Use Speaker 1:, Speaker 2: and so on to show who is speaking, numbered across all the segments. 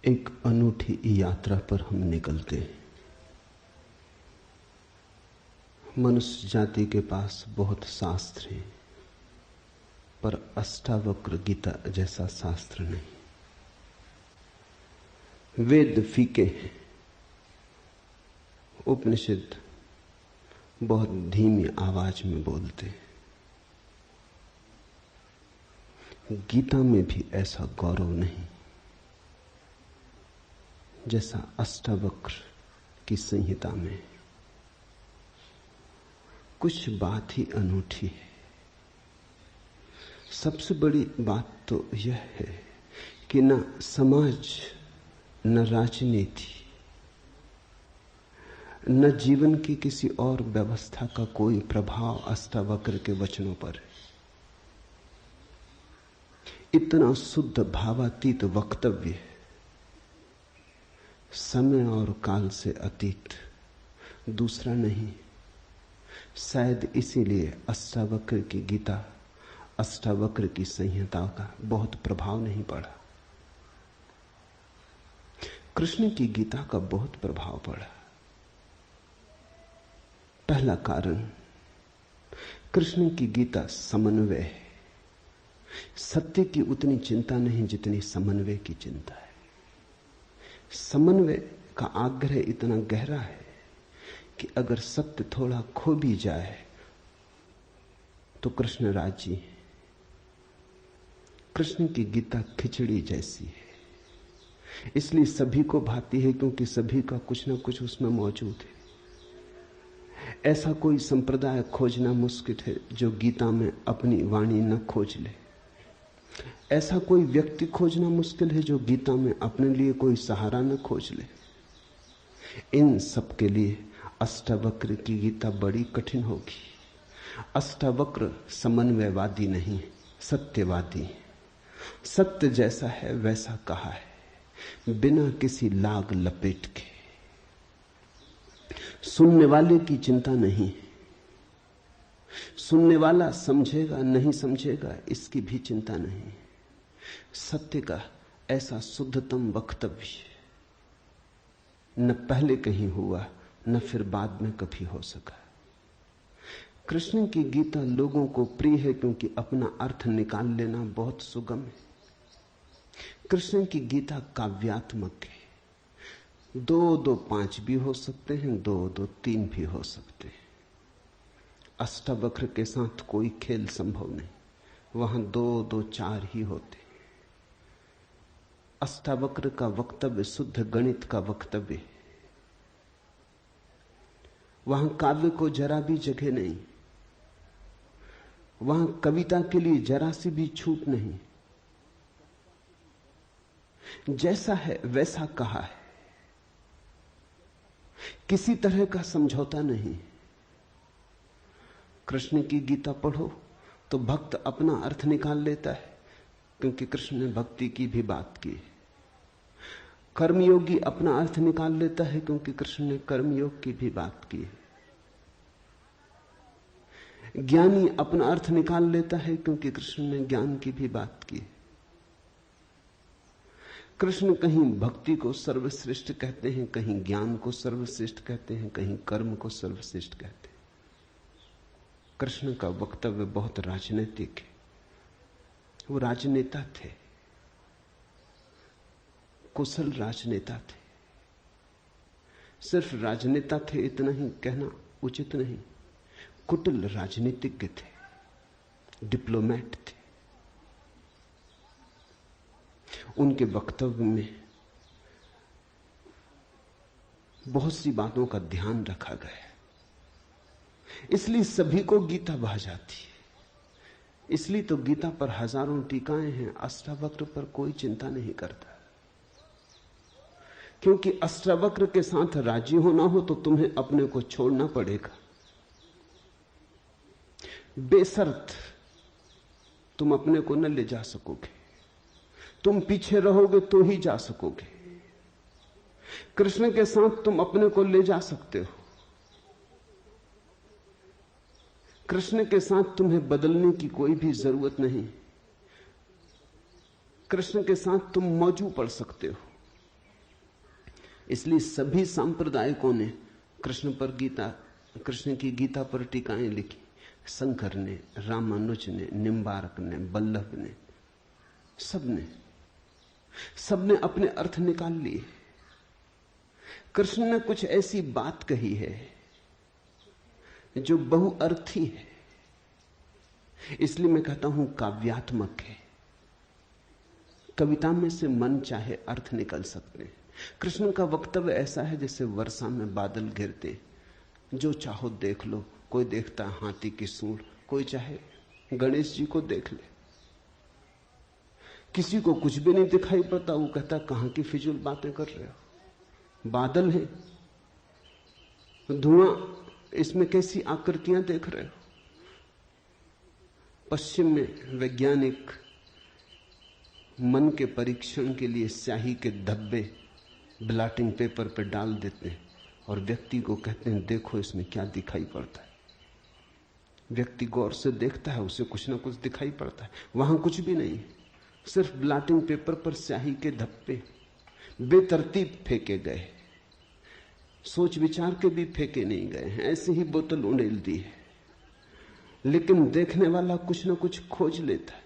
Speaker 1: एक अनूठी यात्रा पर हम निकलते हैं। मनुष्य जाति के पास बहुत शास्त्र हैं, पर अष्टावक्र गीता जैसा शास्त्र नहीं। वेद फीके हैं, उपनिषद बहुत धीमी आवाज में बोलते हैं। गीता में भी ऐसा गौरव नहीं जैसा अष्टावक्र की संहिता में। कुछ बात ही अनूठी है। सबसे बड़ी बात तो यह है कि न समाज, न राजनीति, न जीवन की किसी और व्यवस्था का कोई प्रभाव अष्टावक्र के वचनों पर है। इतना शुद्ध भावातीत वक्तव्य है, समय और काल से अतीत, दूसरा नहीं। शायद इसीलिए अष्टावक्र की गीता, अष्टावक्र की संहिता का बहुत प्रभाव नहीं पड़ा। कृष्ण की गीता का बहुत प्रभाव पड़ा। पहला कारण, कृष्ण की गीता समन्वय है। सत्य की उतनी चिंता नहीं जितनी समन्वय की चिंता है। समन्वय का आग्रह इतना गहरा है कि अगर सत्य थोड़ा खो भी जाए तो कृष्ण राजी है। कृष्ण की गीता खिचड़ी जैसी है, इसलिए सभी को भाती है, क्योंकि सभी का कुछ ना कुछ उसमें मौजूद है। ऐसा कोई संप्रदाय खोजना मुश्किल है जो गीता में अपनी वाणी न खोज ले। ऐसा कोई व्यक्ति खोजना मुश्किल है जो गीता में अपने लिए कोई सहारा न खोज ले। इन सब के लिए अष्टावक्र की गीता बड़ी कठिन होगी। अष्टावक्र समन्वयवादी नहीं, सत्यवादी है। सत्य जैसा है वैसा कहा है, बिना किसी लाग लपेट के। सुनने वाले की चिंता नहीं, सुनने वाला समझेगा नहीं समझेगा इसकी भी चिंता नहीं। सत्य का ऐसा शुद्धतम वक्तव्य न पहले कहीं हुआ, न फिर बाद में कभी हो सका। कृष्ण की गीता लोगों को प्रिय है क्योंकि अपना अर्थ निकाल लेना बहुत सुगम है। कृष्ण की गीता काव्यात्मक है। 2-2-5 भी हो सकते हैं, 2-2-3 भी हो सकते हैं। अष्टावक्र के साथ कोई खेल संभव नहीं, वहां 2-2-4 ही होते। अष्टावक्र का वक्तव्य शुद्ध गणित का वक्तव्य है। वहां काव्य को जरा भी जगह नहीं, वहां कविता के लिए जरा सी भी छूट नहीं। जैसा है वैसा कहा है, किसी तरह का समझौता नहीं। कृष्ण की गीता पढ़ो तो भक्त अपना अर्थ निकाल लेता है, क्योंकि कृष्ण ने भक्ति की भी बात की। कर्मयोगी अपना अर्थ निकाल लेता है, क्योंकि कृष्ण ने कर्मयोग की भी बात की है। ज्ञानी अपना अर्थ निकाल लेता है, क्योंकि कृष्ण ने ज्ञान की भी बात की है। कृष्ण कहीं भक्ति को सर्वश्रेष्ठ कहते हैं, कहीं ज्ञान को सर्वश्रेष्ठ कहते हैं, कहीं कर्म को सर्वश्रेष्ठ कहते हैं। कृष्ण का वक्तव्य बहुत राजनीतिक है। वो राजनेता थे, कुशल राजनेता थे। सिर्फ राजनेता थे इतना ही कहना उचित नहीं, कुटिल राजनीतिज्ञ थे, डिप्लोमेट थे। उनके वक्तव्य में बहुत सी बातों का ध्यान रखा गया, इसलिए सभी को गीता भा जाती है। इसलिए तो गीता पर हजारों टीकाएं हैं, अष्टावक्र पर कोई चिंता नहीं करता। क्योंकि अष्टावक्र के साथ राजी होना हो तो तुम्हें अपने को छोड़ना पड़ेगा। बेशर्त तुम अपने को न ले जा सकोगे, तुम पीछे रहोगे तो ही जा सकोगे। कृष्ण के साथ तुम अपने को ले जा सकते हो। कृष्ण के साथ तुम्हें बदलने की कोई भी जरूरत नहीं। कृष्ण के साथ तुम मौजू पड़ सकते हो। इसलिए सभी सांप्रदायिकों ने कृष्ण की गीता पर टीकाएं लिखी। शंकर ने, रामानुज ने, निम्बार्क ने, बल्लभ ने, सबने अपने अर्थ निकाल लिए। कृष्ण ने कुछ ऐसी बात कही है जो बहुअर्थी है, इसलिए मैं कहता हूं काव्यात्मक है। कविता में से मन चाहे अर्थ निकल सकते हैं। कृष्ण का वक्तव्य ऐसा है जैसे वर्षा में बादल गिरते, जो चाहो देख लो। कोई देखता हाथी की सूंड, कोई चाहे गणेश जी को देख ले। किसी को कुछ भी नहीं दिखाई पड़ता, वो कहता कहां की फिजूल बातें कर रहे हो, बादल है, धुआं, इसमें कैसी आकृतियां देख रहे हो। पश्चिम में वैज्ञानिक मन के परीक्षण के लिए स्याही के धब्बे ब्लॉटिंग पेपर पर डाल देते हैं और व्यक्ति को कहते हैं देखो इसमें क्या दिखाई पड़ता है। व्यक्ति गौर से देखता है, उसे कुछ ना कुछ दिखाई पड़ता है। वहां कुछ भी नहीं, सिर्फ ब्लॉटिंग पेपर पर स्याही के धब्बे बेतरतीब फेंके गए, सोच विचार के भी फेंके नहीं गए हैं, ऐसे ही बोतल उड़ेल दी है। लेकिन देखने वाला कुछ ना कुछ खोज लेता है।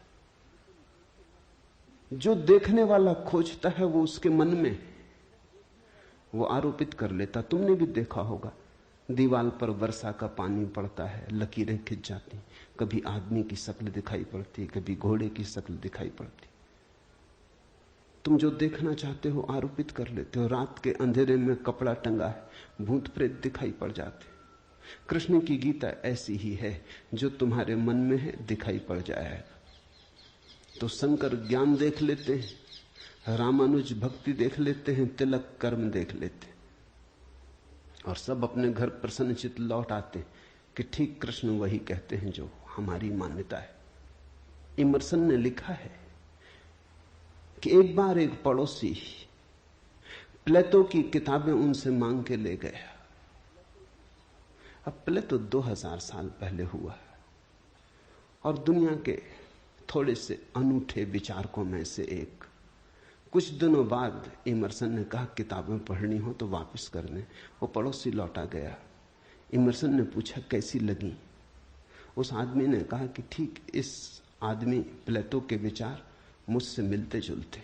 Speaker 1: जो देखने वाला खोजता है वो उसके मन में वो आरोपित कर लेता। तुमने भी देखा होगा, दीवार पर वर्षा का पानी पड़ता है, लकीरें खिंच जाती, कभी आदमी की शक्ल दिखाई पड़ती, कभी घोड़े की शक्ल दिखाई पड़ती। तुम जो देखना चाहते हो आरोपित कर लेते हो। रात के अंधेरे में कपड़ा टंगा है, भूत प्रेत दिखाई पड़ जाते। कृष्ण की गीता ऐसी ही है, जो तुम्हारे मन में है दिखाई पड़ जाएगा। तो शंकर ज्ञान देख लेते हैं, रामानुज भक्ति देख लेते हैं, तिलक कर्म देख लेते हैं, और सब अपने घर प्रसन्नचित लौट आते कि ठीक कृष्ण वही कहते हैं जो हमारी मान्यता है। इमर्सन ने लिखा है कि एक बार एक पड़ोसी प्लेटो की किताबें उनसे मांग के ले गया। अब प्लेटो 2000 साल पहले हुआ और दुनिया के थोड़े से अनूठे विचारकों में से एक। कुछ दिनों बाद इमर्सन ने कहा किताबें पढ़नी हो तो वापस करने। वो पड़ोसी लौटा गया। इमर्सन ने पूछा कैसी लगी। उस आदमी ने कहा कि ठीक इस आदमी प्लेटो के विचार मुझसे मिलते जुलते।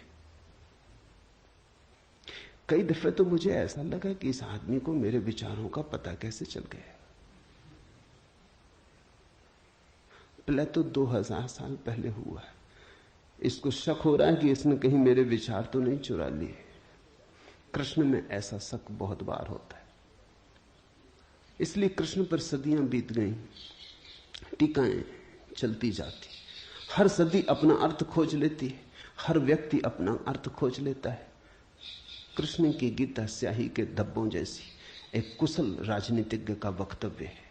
Speaker 1: कई दफे तो मुझे ऐसा लगा कि इस आदमी को मेरे विचारों का पता कैसे चल गया। प्लेटो 2000 साल पहले हुआ है। इसको शक हो रहा है कि इसने कहीं मेरे विचार तो नहीं चुरा लिए। कृष्ण में ऐसा शक बहुत बार होता है। इसलिए कृष्ण पर सदियां बीत गईं, टीकाएं चलती जाती, हर सदी अपना अर्थ खोज लेती है, हर व्यक्ति अपना अर्थ खोज लेता है। कृष्ण की गीता स्याही के धब्बों जैसी एक कुशल राजनीतिज्ञ का वक्तव्य है।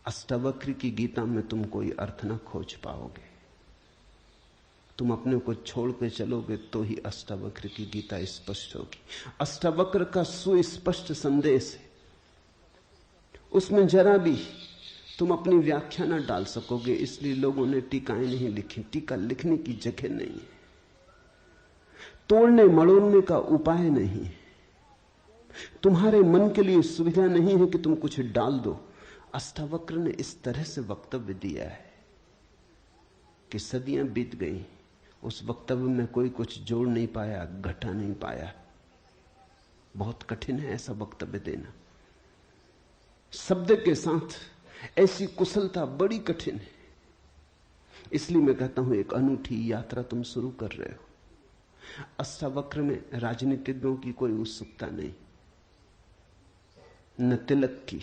Speaker 1: अष्टावक्र की गीता में तुम कोई अर्थ ना खोज पाओगे। तुम अपने को छोड़ के चलोगे तो ही अष्टावक्र की गीता स्पष्ट होगी। अष्टावक्र का सुस्पष्ट संदेश है, उसमें जरा भी तुम अपनी व्याख्या ना डाल सकोगे। इसलिए लोगों ने टीकाएं नहीं लिखी। टीका लिखने की जगह नहीं है, तोड़ने मड़ोड़ने का उपाय नहीं है, तुम्हारे मन के लिए सुविधा नहीं है कि तुम कुछ डाल दो। अष्टावक्र ने इस तरह से वक्तव्य दिया है कि सदियां बीत गई, उस वक्तव्य में कोई कुछ जोड़ नहीं पाया, घटा नहीं पाया। बहुत कठिन है ऐसा वक्तव्य देना। शब्द के साथ ऐसी कुशलता बड़ी कठिन है। इसलिए मैं कहता हूं एक अनूठी यात्रा तुम शुरू कर रहे हो। अष्टावक्र में राजनीतिज्ञों की कोई उत्सुकता नहीं, न तिलक की,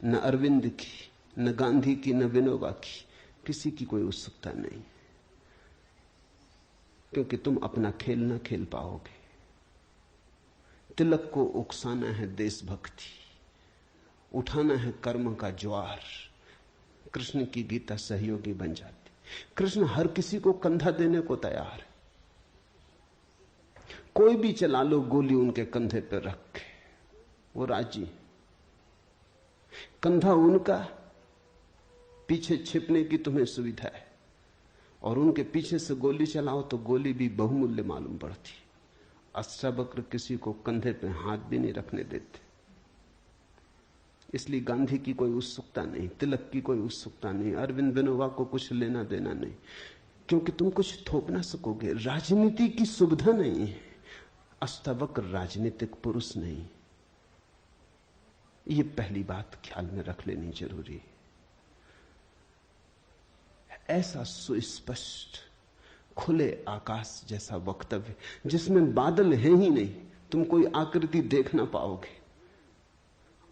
Speaker 1: न अरविंद की, न गांधी की, न विनोबा की, किसी की कोई उत्सुकता नहीं, क्योंकि तुम अपना खेल ना खेल पाओगे। तिलक को उकसाना है देशभक्ति, उठाना है कर्म का ज्वार। कृष्ण की गीता सहयोगी बन जाती। कृष्ण हर किसी को कंधा देने को तैयार है। कोई भी चला लो गोली उनके कंधे पर रख के, वो राजी। कंधा उनका, पीछे छिपने की तुम्हें सुविधा है। और उनके पीछे से गोली चलाओ तो गोली भी बहुमूल्य मालूम पड़ती। अष्टावक्र किसी को कंधे पे हाथ भी नहीं रखने देते। इसलिए गांधी की कोई उत्सुकता नहीं, तिलक की कोई उत्सुकता नहीं, अरविंद विनोबा को कुछ लेना देना नहीं, क्योंकि तुम कुछ थोप ना सकोगे। राजनीति की सुविधा नहीं है। अष्टावक्र राजनीतिक पुरुष नहीं। ये पहली बात ख्याल में रख लेनी जरूरी है। ऐसा सुस्पष्ट खुले आकाश जैसा वक्तव्य जिसमें बादल है ही नहीं, तुम कोई आकृति देख ना पाओगे।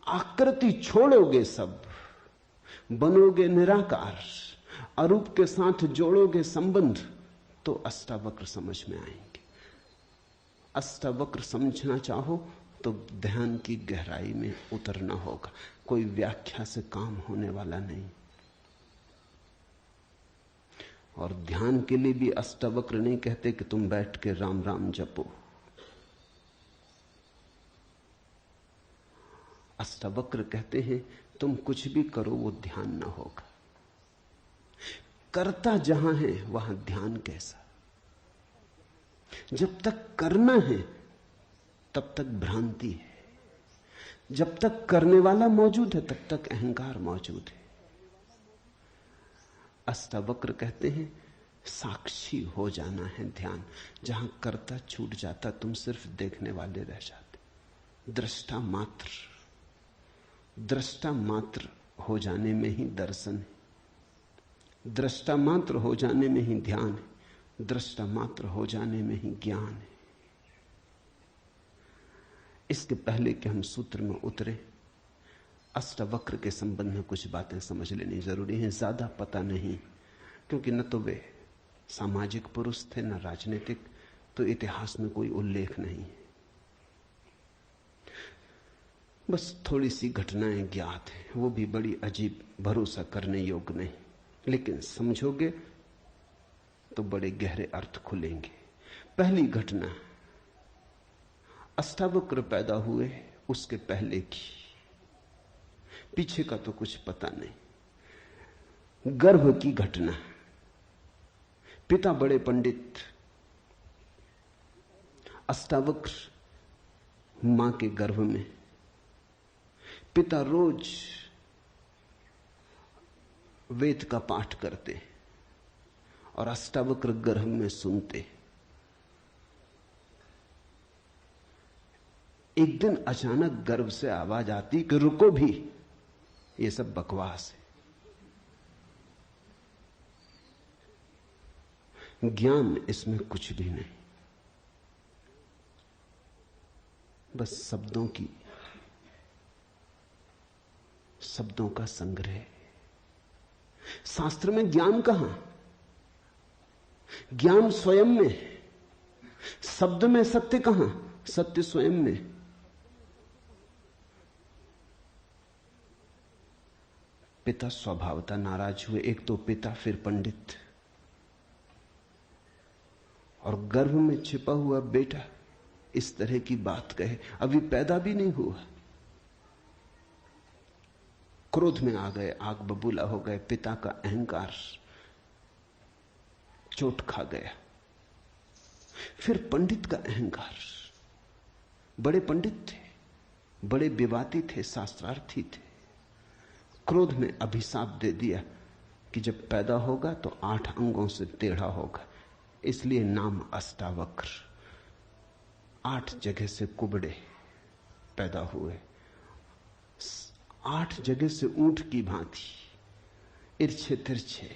Speaker 1: आकृति छोड़ोगे, सब बनोगे निराकार, अरूप के साथ जोड़ोगे संबंध, तो अष्टावक्र समझ में आएंगे। अष्टावक्र समझना चाहो तो ध्यान की गहराई में उतरना होगा। कोई व्याख्या से काम होने वाला नहीं। और ध्यान के लिए भी अष्टावक्र नहीं कहते कि तुम बैठ के राम राम जपो। अष्टावक्र कहते हैं तुम कुछ भी करो वो ध्यान ना होगा। करता जहां है वहां ध्यान कैसा? जब तक करना है तब तक भ्रांति है, जब तक करने वाला मौजूद है तब तक अहंकार मौजूद है। अष्टावक्र कहते हैं साक्षी हो जाना है ध्यान। जहां करता छूट जाता तुम सिर्फ देखने वाले रह जाते। दृष्टा मात्र, दृष्टा मात्र हो जाने में ही दर्शन है, दृष्टा मात्र हो जाने में ही ध्यान है, दृष्टा मात्र हो जाने में ही ज्ञान है। इसके पहले कि हम सूत्र में उतरे, अष्टावक्र के संबंध में कुछ बातें समझ लेनी जरूरी है। ज्यादा पता नहीं, क्योंकि न तो वे सामाजिक पुरुष थे न राजनीतिक, तो इतिहास में कोई उल्लेख नहीं है। बस थोड़ी सी घटनाएं ज्ञात हैं, वो भी बड़ी अजीब, भरोसा करने योग्य नहीं, लेकिन समझोगे तो बड़े गहरे अर्थ खुलेंगे। पहली घटना अष्टावक्र पैदा हुए उसके पहले की, पीछे का तो कुछ पता नहीं। गर्भ की घटना। पिता बड़े पंडित, अष्टावक्र मां के गर्भ में। पिता रोज वेद का पाठ करते और अष्टावक्र गर्भ में सुनते। एक दिन अचानक गर्भ से आवाज आती कि रुको भी, ये सब बकवास है, ज्ञान इसमें कुछ भी नहीं, बस शब्दों का संग्रह। शास्त्र में ज्ञान कहां? ज्ञान स्वयं में, शब्द में सत्य कहां? सत्य स्वयं में। पिता स्वभावतः नाराज हुए। एक तो पिता, फिर पंडित, और गर्भ में छिपा हुआ बेटा इस तरह की बात कहे, अभी पैदा भी नहीं हुआ। क्रोध में आ गए, आग बबूला हो गए। पिता का अहंकार चोट खा गया। फिर पंडित का अहंकार, बड़े पंडित थे, बड़े विवादी थे, शास्त्रार्थी थे। क्रोध में अभिशाप दे दिया कि जब पैदा होगा तो 8 अंगों से टेढ़ा होगा, इसलिए नाम अष्टावक्र। 8 जगह से कुबड़े पैदा हुए, 8 जगह से ऊंट की भांति इर्छे तिरछे।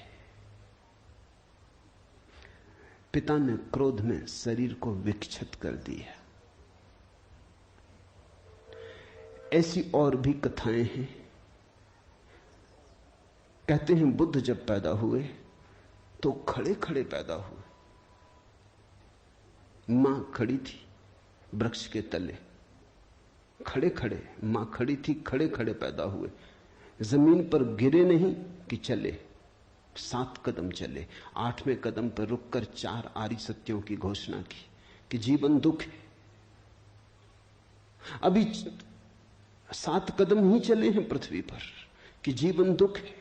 Speaker 1: पिता ने क्रोध में शरीर को विक्षत कर दिया। ऐसी और भी कथाएं हैं। कहते हैं बुद्ध जब पैदा हुए तो खड़े खड़े पैदा हुए। मां खड़ी थी वृक्ष के तले, खड़े खड़े मां खड़ी थी, खड़े खड़े पैदा हुए। जमीन पर गिरे नहीं कि चले, 7 कदम चले। 8वें कदम पर रुककर 4 आर्य सत्यों की घोषणा की कि जीवन दुख है। अभी 7 कदम ही चले हैं पृथ्वी पर कि जीवन दुख है।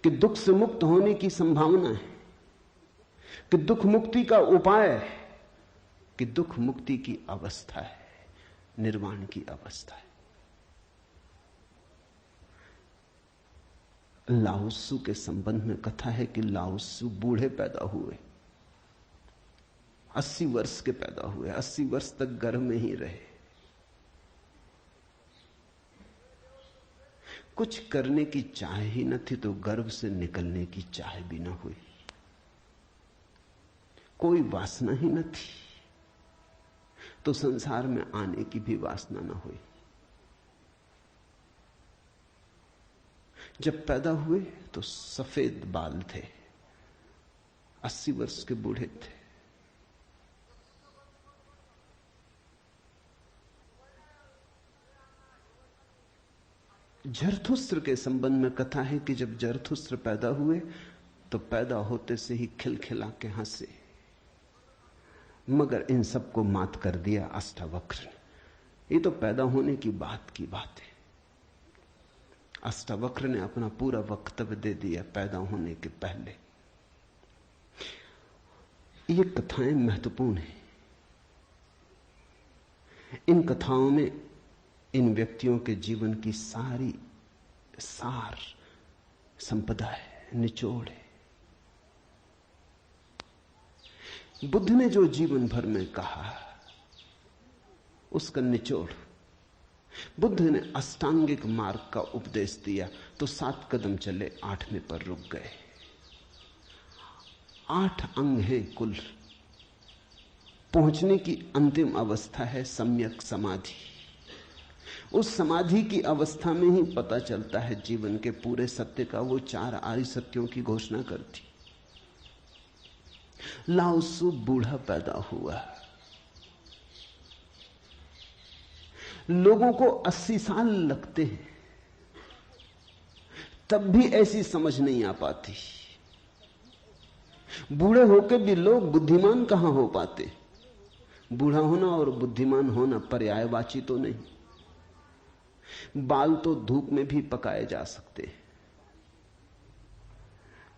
Speaker 1: कि दुख से मुक्त होने की संभावना है, कि दुख मुक्ति का उपाय है, कि दुख मुक्ति की अवस्था है, निर्वाण की अवस्था है। लाओत्सु के संबंध में कथा है कि लाओत्सु बूढ़े पैदा हुए, 80 वर्ष के पैदा हुए, 80 वर्ष तक गर्भ में ही रहे। कुछ करने की चाह ही न थी तो गर्भ से निकलने की चाह भी न हुई, कोई वासना ही न थी तो संसार में आने की भी वासना न हुई। जब पैदा हुए तो सफेद बाल थे, 80 वर्ष के बूढ़े थे। जरथुस्त्र के संबंध में कथा है कि जब जरथुस्त्र पैदा हुए तो पैदा होते से ही खिलखिला के हंसे, मगर इन सबको मात कर दिया अष्टावक्र ने। ये तो पैदा होने की बात है। अष्टावक्र ने अपना पूरा वक्तव्य दे दिया पैदा होने के पहले। ये कथाएं महत्वपूर्ण हैं। इन कथाओं में इन व्यक्तियों के जीवन की सारी सार संपदा है, निचोड़ है। बुद्ध ने जो जीवन भर में कहा उसका निचोड़। बुद्ध ने अष्टांगिक मार्ग का उपदेश दिया तो 7 कदम चले, 8वें पर रुक गए। 8 अंग हैं कुल। पहुंचने की अंतिम अवस्था है सम्यक समाधि। उस समाधि की अवस्था में ही पता चलता है जीवन के पूरे सत्य का। वो 4 आर्य सत्यों की घोषणा करती। लाओत्सु बूढ़ा पैदा हुआ। लोगों को 80 साल लगते हैं, तब भी ऐसी समझ नहीं आ पाती। बूढ़े होकर भी लोग बुद्धिमान कहां हो पाते। बूढ़ा होना और बुद्धिमान होना पर्यायवाची तो नहीं। बाल तो धूप में भी पकाए जा सकते हैं।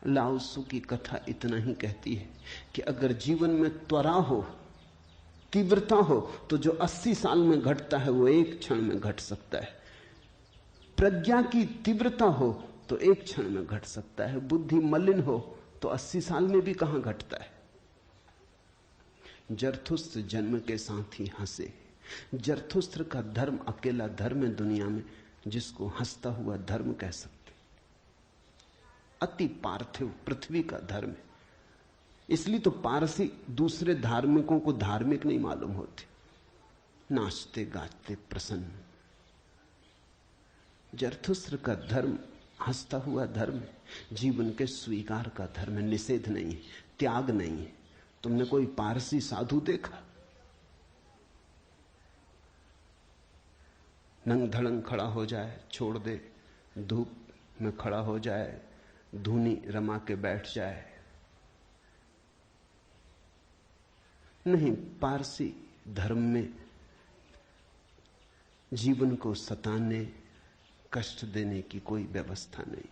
Speaker 1: लाओत्सु की कथा इतना ही कहती है कि अगर जीवन में त्वरा हो, तीव्रता हो, तो जो 80 साल में घटता है वो एक क्षण में घट सकता है। प्रज्ञा की तीव्रता हो तो एक क्षण में घट सकता है। बुद्धि मलिन हो तो 80 साल में भी कहां घटता है। जरथुस्त्र जन्म के साथ ही हंसे। जरथुस्त्र का धर्म अकेला धर्म है दुनिया में जिसको हंसता हुआ धर्म कह सकते। अति पार्थिव पृथ्वी का धर्म है। इसलिए तो पारसी दूसरे धार्मिकों को धार्मिक नहीं मालूम होते। नाचते गाते प्रसन्न। जरथुस्त्र का धर्म हंसता हुआ धर्म है, जीवन के स्वीकार का धर्म है, निषेध नहीं है, त्याग नहीं है। तुमने कोई पारसी साधु देखा? नंग धड़ंग खड़ा हो जाए, छोड़ दे, धूप में खड़ा हो जाए, धूनी रमा के बैठ जाए? नहीं, पारसी धर्म में जीवन को सताने, कष्ट देने की कोई व्यवस्था नहीं।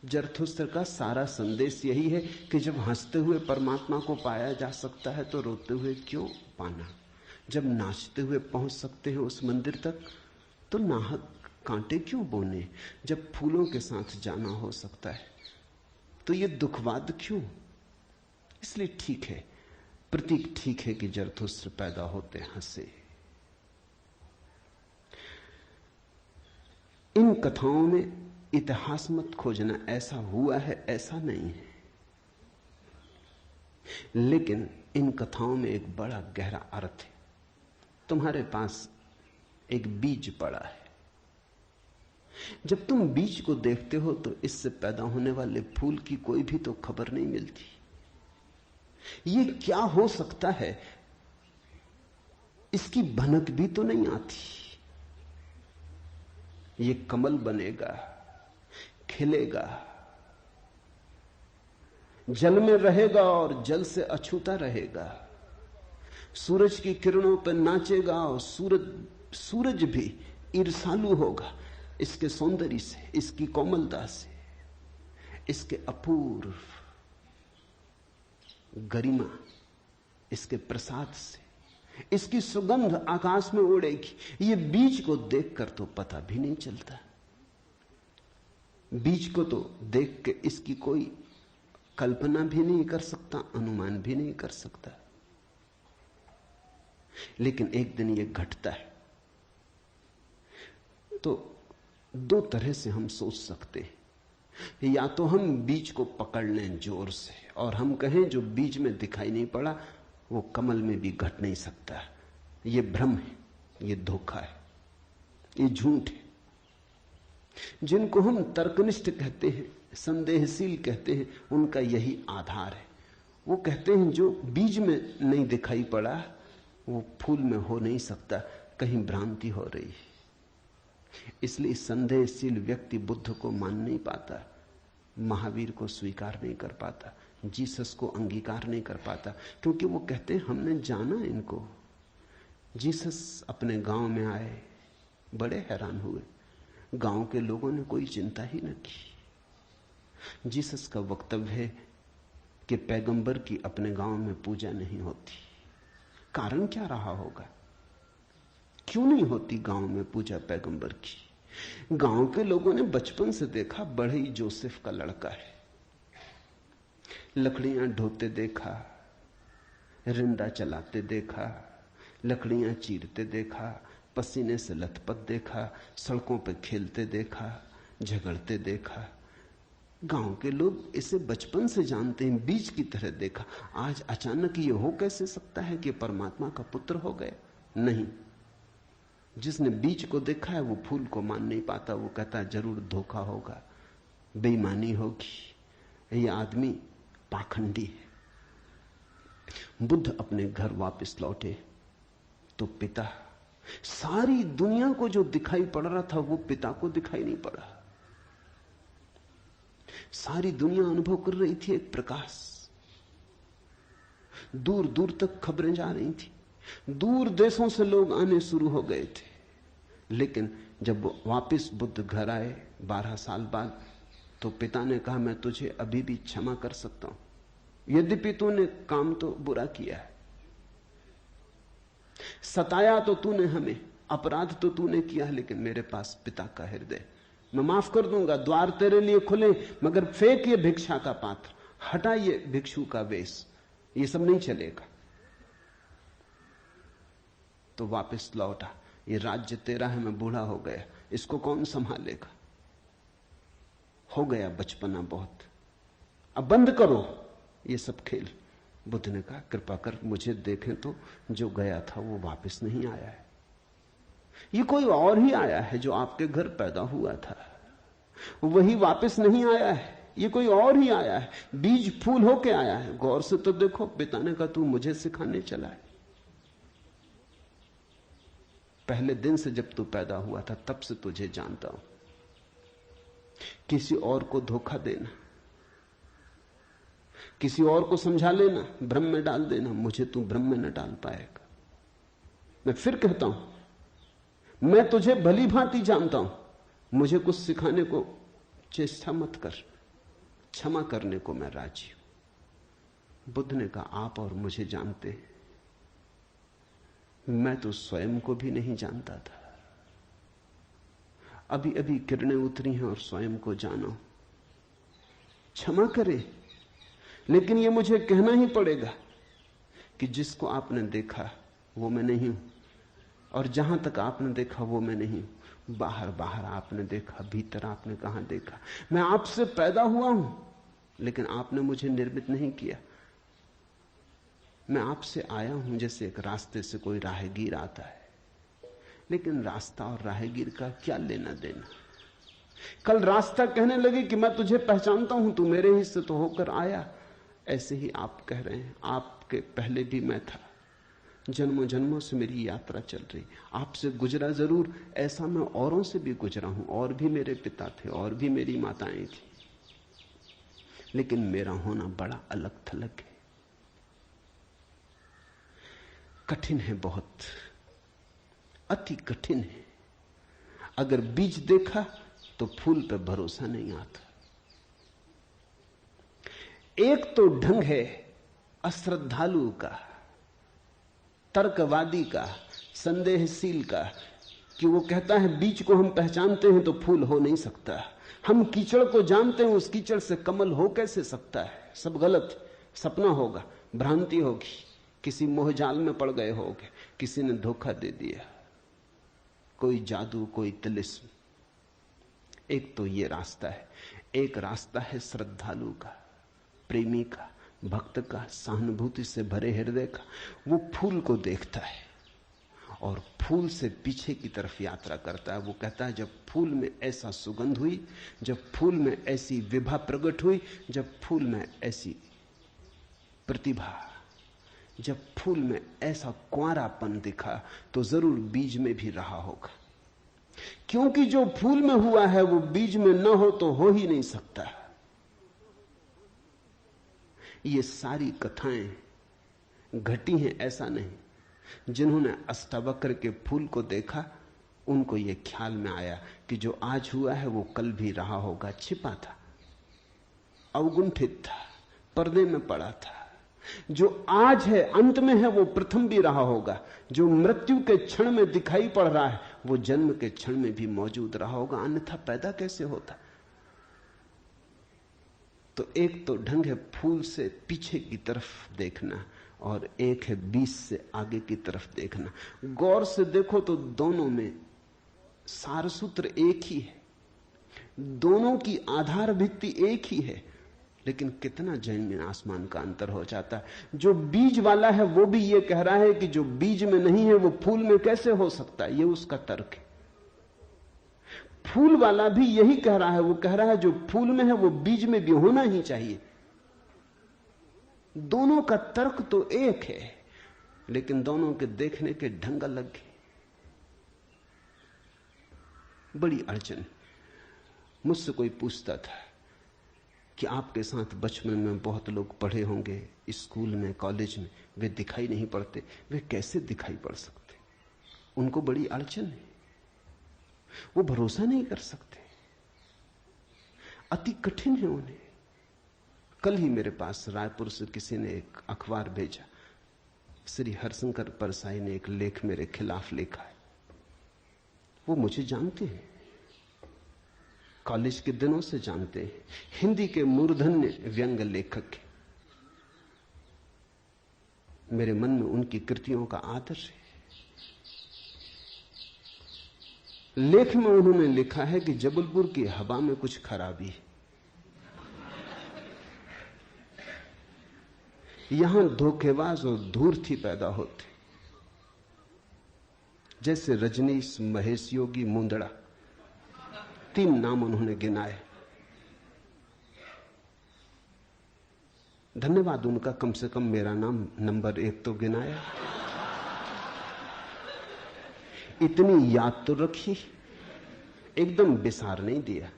Speaker 1: जरथुस्त्र का सारा संदेश यही है कि जब हंसते हुए परमात्मा को पाया जा सकता है तो रोते हुए क्यों पाना। जब नाचते हुए पहुंच सकते हैं उस मंदिर तक तो नाहक कांटे क्यों बोने। जब फूलों के साथ जाना हो सकता है तो ये दुखवाद क्यों। इसलिए ठीक है, प्रतीक ठीक है कि जरथुस्त्र पैदा होते हंसे। इन कथाओं में इतिहास मत खोजना, ऐसा हुआ है ऐसा नहीं है, लेकिन इन कथाओं में एक बड़ा गहरा अर्थ है। तुम्हारे पास एक बीज पड़ा है। जब तुम बीज को देखते हो तो इससे पैदा होने वाले फूल की कोई भी तो खबर नहीं मिलती। ये क्या हो सकता है इसकी भनक भी तो नहीं आती। ये कमल बनेगा, खिलेगा, जल में रहेगा और जल से अछूता रहेगा, सूरज की किरणों पर नाचेगा और सूरज भी ईर्ष्यालु होगा इसके सौंदर्य से, इसकी कोमलता से। इसके अपूर्व गरिमा, इसके प्रसाद से इसकी सुगंध आकाश में उड़ेगी। ये बीज को देखकर तो पता भी नहीं चलता। बीज को तो देख के इसकी कोई कल्पना भी नहीं कर सकता, अनुमान भी नहीं कर सकता। लेकिन एक दिन ये घटता है। तो दो तरह से हम सोच सकते हैं। या तो हम बीज को पकड़ लें जोर से और हम कहें जो बीज में दिखाई नहीं पड़ा वो कमल में भी घट नहीं सकता। ये भ्रम है, ये धोखा है, ये झूठ है। जिनको हम तर्कनिष्ठ कहते हैं, संदेहशील कहते हैं, उनका यही आधार है। वो कहते हैं जो बीज में नहीं दिखाई पड़ा वो फूल में हो नहीं सकता, कहीं भ्रांति हो रही है। इसलिए संदेहशील व्यक्ति बुद्ध को मान नहीं पाता, महावीर को स्वीकार नहीं कर पाता, जीसस को अंगीकार नहीं कर पाता, क्योंकि वो कहते हैं हमने जाना इनको। जीसस अपने गांव में आए, बड़े हैरान हुए, गांव के लोगों ने कोई चिंता ही न की। जीसस का वक्तव्य है कि पैगंबर की अपने गांव में पूजा नहीं होती। कारण क्या रहा होगा, क्यों नहीं होती गांव में पूजा पैगंबर की? गांव के लोगों ने बचपन से देखा, बड़े ही जोसेफ का लड़का है, लकड़ियां ढोते देखा, रिंदा चलाते देखा, लकड़ियां चीरते देखा, पसीने से लथपथ देखा, सड़कों पर खेलते देखा, झगड़ते देखा। गांव के लोग इसे बचपन से जानते हैं, बीज की तरह देखा। आज अचानक ये हो कैसे सकता है कि परमात्मा का पुत्र हो गए? नहीं, जिसने बीज को देखा है वो फूल को मान नहीं पाता। वो कहता है जरूर धोखा होगा, बेईमानी होगी, ये आदमी पाखंडी है। बुद्ध अपने घर वापस लौटे तो पिता, सारी दुनिया को जो दिखाई पड़ रहा था वो पिता को दिखाई नहीं पड़ा। सारी दुनिया अनुभव कर रही थी एक प्रकाश, दूर दूर तक खबरें जा रही थी, दूर देशों से लोग आने शुरू हो गए थे। लेकिन जब वापस बुद्ध घर आए 12 साल बाद, तो पिता ने कहा मैं तुझे अभी भी क्षमा कर सकता हूं, यद्यपि तूने काम तो बुरा किया है, सताया तो तूने हमें, अपराध तो तूने किया, लेकिन मेरे पास पिता का हृदय, मैं माफ कर दूंगा, द्वार तेरे लिए खुले, मगर फेंक ये भिक्षा का पात्र, हटा ये भिक्षु का वेश, ये सब नहीं चलेगा। तो वापस लौटा, ये राज्य तेरा है, मैं बूढ़ा हो गया, इसको कौन संभालेगा? हो गया बचपना बहुत, अब बंद करो ये सब खेल। बुद्ध ने कहा कृपा कर मुझे देखें तो, जो गया था वो वापस नहीं आया है, ये कोई और ही आया है जो आपके घर पैदा हुआ था, वही वापस नहीं आया है, ये कोई और ही आया है, बीज फूल होके आया है। गौर से तो देखो। पिता ने कहा तू मुझे सिखाने चला है, पहले दिन से जब तू पैदा हुआ था तब से तुझे जानता हूं। किसी और को धोखा देना, किसी और को समझा लेना, भ्रम में डाल देना, मुझे तू भ्रम में न डाल पाएगा। मैं फिर कहता हूं, मैं तुझे भली भांति जानता हूं, मुझे कुछ सिखाने को चेष्टा मत कर, क्षमा करने को मैं राजी हूं। बुद्ध ने कहा आप और मुझे जानते हैं, मैं तो स्वयं को भी नहीं जानता था, अभी अभी किरणें उतरी हैं और स्वयं को जानो, क्षमा करे। लेकिन ये मुझे कहना ही पड़ेगा कि जिसको आपने देखा वो मैं नहीं हूं, और जहां तक आपने देखा वो मैं नहीं हूं। बाहर बाहर आपने देखा, भीतर आपने कहां देखा? मैं आपसे पैदा हुआ हूं, लेकिन आपने मुझे निर्मित नहीं किया। मैं आपसे आया हूं जैसे एक रास्ते से कोई राहगीर आता है, लेकिन रास्ता और राहगीर का क्या लेना देना? कल रास्ता कहने लगे कि मैं तुझे पहचानता हूं, तू मेरे ही से तो होकर आया। ऐसे ही आप कह रहे हैं आपके पहले भी मैं था, जन्मों जन्मों से मेरी यात्रा चल रही, आपसे गुजरा जरूर, ऐसा मैं औरों से भी गुजरा हूं, और भी मेरे पिता थे, और भी मेरी माताएं थी, लेकिन मेरा होना बड़ा अलग थलग है, कठिन है, बहुत अति कठिन है। अगर बीज देखा तो फूल पे भरोसा नहीं आता। एक तो ढंग है अश्रद्धालु का, तर्कवादी का, संदेहशील का, कि वो कहता है बीज को हम पहचानते हैं तो फूल हो नहीं सकता, हम कीचड़ को जानते हैं उस कीचड़ से कमल हो कैसे सकता है, सब गलत, सपना होगा, भ्रांति होगी, किसी मोहजाल में पड़ गए होगे, किसी ने धोखा दे दिया, कोई जादू, कोई तिलिस्म। एक तो ये रास्ता है। एक रास्ता है श्रद्धालु का, प्रेमी का, भक्त का, सहानुभूति से भरे हृदय का। वो फूल को देखता है और फूल से पीछे की तरफ यात्रा करता है। वो कहता है जब फूल में ऐसा सुगंध हुई, जब फूल में ऐसी विभा प्रकट हुई, जब फूल में ऐसी प्रतिभा, जब फूल में ऐसा कुंवारापन दिखा, तो जरूर बीज में भी रहा होगा। क्योंकि जो फूल में हुआ है वो बीज में न हो तो हो ही नहीं सकता। ये सारी कथाएं घटी हैं ऐसा नहीं। जिन्होंने अष्टावक्र के फूल को देखा उनको ये ख्याल में आया कि जो आज हुआ है वो कल भी रहा होगा, छिपा था, अवगुंठित था, पर्दे में पड़ा था। जो आज है अंत में है वो प्रथम भी रहा होगा। जो मृत्यु के क्षण में दिखाई पड़ रहा है वो जन्म के क्षण में भी मौजूद रहा होगा, अन्यथा पैदा कैसे होता। तो एक तो ढंग है फूल से पीछे की तरफ देखना और एक है बीज से आगे की तरफ देखना। गौर से देखो तो दोनों में सारसूत्र एक ही है, दोनों की आधार भित्ति एक ही है, लेकिन कितना जमीन आसमान का अंतर हो जाता है। जो बीज वाला है वो भी ये कह रहा है कि जो बीज में नहीं है वो फूल में कैसे हो सकता है, ये उसका तर्क है। फूल वाला भी यही कह रहा है, वो कह रहा है जो फूल में है वो बीज में भी होना ही चाहिए। दोनों का तर्क तो एक है, लेकिन दोनों के देखने के ढंग अलग है। बड़ी अड़चन। मुझसे कोई पूछता था कि आपके साथ बचपन में बहुत लोग पढ़े होंगे, स्कूल में, कॉलेज में, वे दिखाई नहीं पड़ते, वे कैसे दिखाई पड़ सकते? उनको बड़ी अड़चन है, वो भरोसा नहीं कर सकते, अति कठिन है उन्हें। कल ही मेरे पास रायपुर से किसी ने एक अखबार भेजा, श्री हरशंकर परसाई ने एक लेख मेरे खिलाफ लिखा है। वो मुझे जानते हैं, कॉलेज के दिनों से जानते हैं, हिंदी के मूर्धन्य व्यंग्य लेखक हैं। मेरे मन में उनकी कृतियों का आदर है। लेख में उन्होंने लिखा है कि जबलपुर की हवा में कुछ खराबी है, यहां धोखेबाज और धूर्ती पैदा होते, जैसे रजनीश, महेश योगी, मुंदड़ा, 3 नाम उन्होंने गिनाए। धन्यवाद उनका, कम से कम मेरा नाम नंबर 1 तो गिनाया। इतनी याद तो रखी, एकदम बिसार नहीं दिया,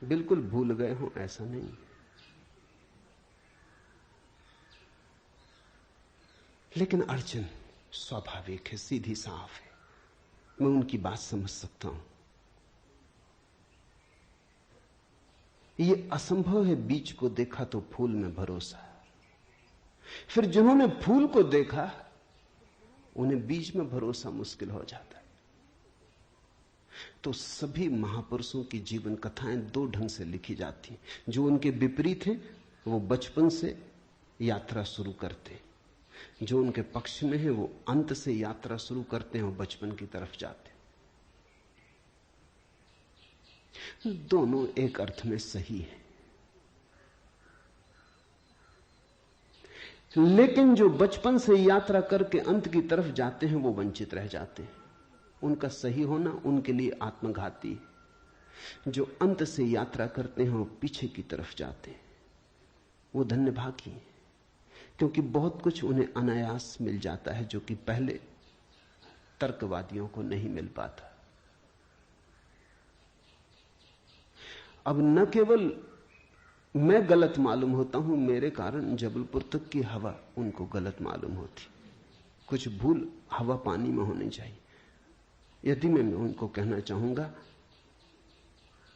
Speaker 1: बिल्कुल भूल गए हो ऐसा नहीं। लेकिन अड़चन स्वाभाविक है, सीधी साफ है, मैं उनकी बात समझ सकता हूं। ये असंभव है बीज को देखा तो फूल में भरोसा। फिर जिन्होंने फूल को देखा उन्हें बीज में भरोसा मुश्किल हो जाता है। तो सभी महापुरुषों की जीवन कथाएं 2 ढंग से लिखी जाती हैं। जो उनके विपरीत हैं वो बचपन से यात्रा शुरू करते हैं, जो उनके पक्ष में है वो अंत से यात्रा शुरू करते हैं और बचपन की तरफ जाते हैं। दोनों एक अर्थ में सही है, लेकिन जो बचपन से यात्रा करके अंत की तरफ जाते हैं वो वंचित रह जाते हैं। उनका सही होना उनके लिए आत्मघाती है। जो अंत से यात्रा करते हैं वो पीछे की तरफ जाते हैं, वो धन्यभागी हैं, क्योंकि बहुत कुछ उन्हें अनायास मिल जाता है जो कि पहले तर्कवादियों को नहीं मिल पाता। अब न केवल मैं गलत मालूम होता हूं, मेरे कारण जबलपुर तक की हवा उनको गलत मालूम होती। कुछ भूल हवा पानी में होनी चाहिए। यदि मैं उनको कहना चाहूंगा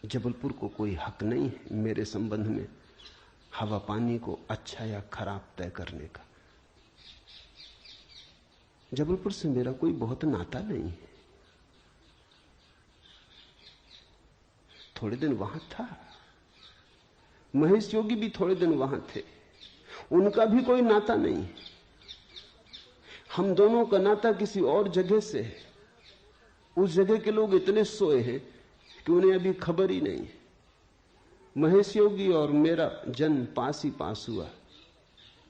Speaker 1: जबलपुर को कोई हक नहीं है मेरे संबंध में, हवा पानी को अच्छा या खराब तय करने का। जबलपुर से मेरा कोई बहुत नाता नहीं है, थोड़े दिन वहां था। महेश योगी भी थोड़े दिन वहां थे, उनका भी कोई नाता नहीं। हम दोनों का नाता किसी और जगह से है। उस जगह के लोग इतने सोए हैं कि उन्हें अभी खबर ही नहीं। महेश योगी और मेरा जन्म पास ही पास हुआ,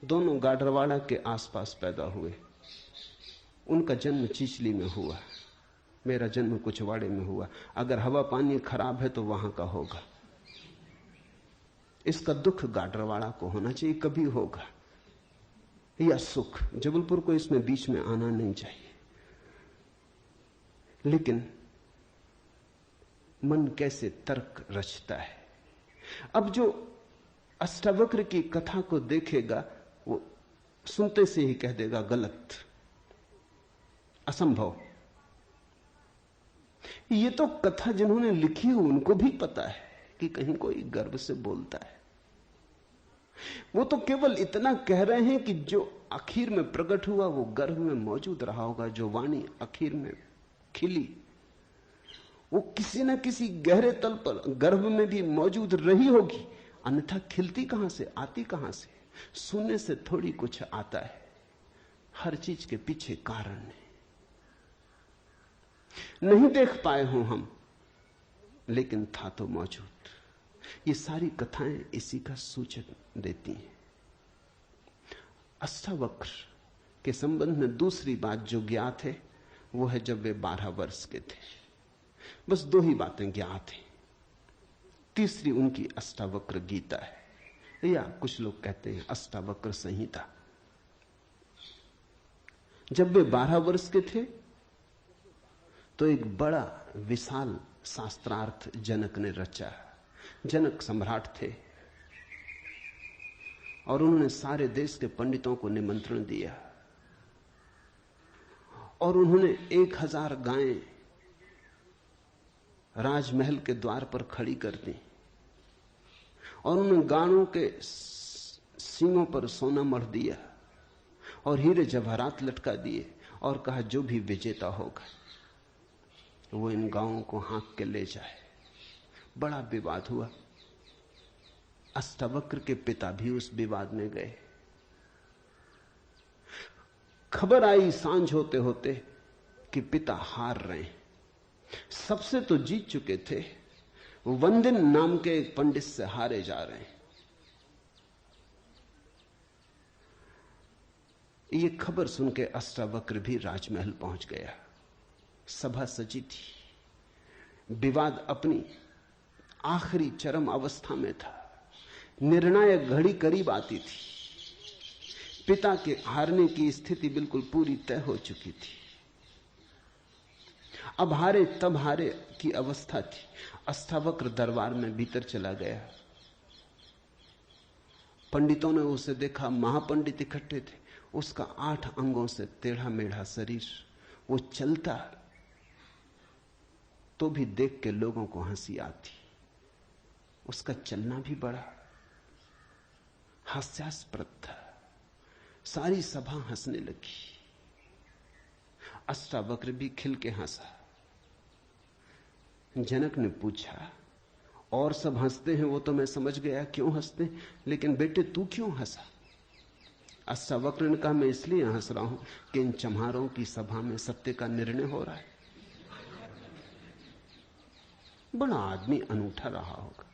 Speaker 1: दोनों गाडरवाड़ा के आसपास पैदा हुए। उनका जन्म चिचली में हुआ, मेरा जन्म कुचवाड़े में हुआ। अगर हवा पानी खराब है तो वहां का होगा। इसका दुख गाडरवाड़ा को होना चाहिए, कभी होगा, या सुख। जबलपुर को इसमें बीच में आना नहीं चाहिए। लेकिन मन कैसे तर्क रचता है। अब जो अष्टावक्र की कथा को देखेगा वो सुनते से ही कह देगा गलत, असंभव। ये तो कथा जिन्होंने लिखी है उनको भी पता है कि कहीं कोई गर्व से बोलता है। वो तो केवल इतना कह रहे हैं कि जो आखिर में प्रकट हुआ वो गर्भ में मौजूद रहा होगा। जो वाणी आखिर में खिली वो किसी न किसी गहरे तल पर गर्भ में भी मौजूद रही होगी, अन्यथा खिलती कहां से, आती कहां से? सुनने से थोड़ी कुछ आता है, हर चीज के पीछे कारण है। नहीं देख पाए हो हम, लेकिन था तो मौजूद। ये सारी कथाएं इसी का सूचक देती हैं। अष्टावक्र के संबंध में दूसरी बात जो ज्ञात है वो है जब वे 12 वर्ष के थे। बस 2 ही बातें ज्ञात हैं। तीसरी उनकी अष्टावक्र गीता है, या कुछ लोग कहते हैं अष्टावक्र संहिता। जब वे 12 वर्ष के थे तो एक बड़ा विशाल शास्त्रार्थ जनक ने रचा। जनक सम्राट थे और उन्होंने सारे देश के पंडितों को निमंत्रण दिया और उन्होंने 1000 गायें राजमहल के द्वार पर खड़ी कर दी और उन्होंने गायों के सींगों पर सोना मढ़ दिया और हीरे जवाहरात लटका दिए और कहा जो भी विजेता होगा वो इन गायों को हाँक के ले जाए। बड़ा विवाद हुआ। अष्टावक्र के पिता भी उस विवाद में गए। खबर आई सांझ होते होते कि पिता हार रहे हैं। सबसे तो जीत चुके थे, वंदिन नाम के एक पंडित से हारे जा रहे हैं। ये खबर सुन के अष्टावक्र भी राजमहल पहुंच गया। सभा सजी थी, विवाद अपनी आखिरी चरम अवस्था में था, निर्णायक घड़ी करीब आती थी। पिता के हारने की स्थिति बिल्कुल पूरी तय हो चुकी थी। अब हारे तब हारे की अवस्था थी। अष्टावक्र दरबार में भीतर चला गया। पंडितों ने उसे देखा, महापंडित इकट्ठे थे। उसका 8 अंगों से टेढ़ा मेढ़ा शरीर, वो चलता तो भी देख के लोगों को हंसी आती। उसका चलना भी बड़ा हास्यास्पद था। सारी सभा हंसने लगी। अष्टावक्र भी खिल के हंसा। जनक ने पूछा, और सब हंसते हैं वो तो मैं समझ गया क्यों हंसते, लेकिन बेटे तू क्यों हंसा? अष्टावक्र ने कहा, मैं इसलिए हंस रहा हूं कि इन चम्हारों की सभा में सत्य का निर्णय हो रहा है। बड़ा आदमी अनूठा रहा होगा।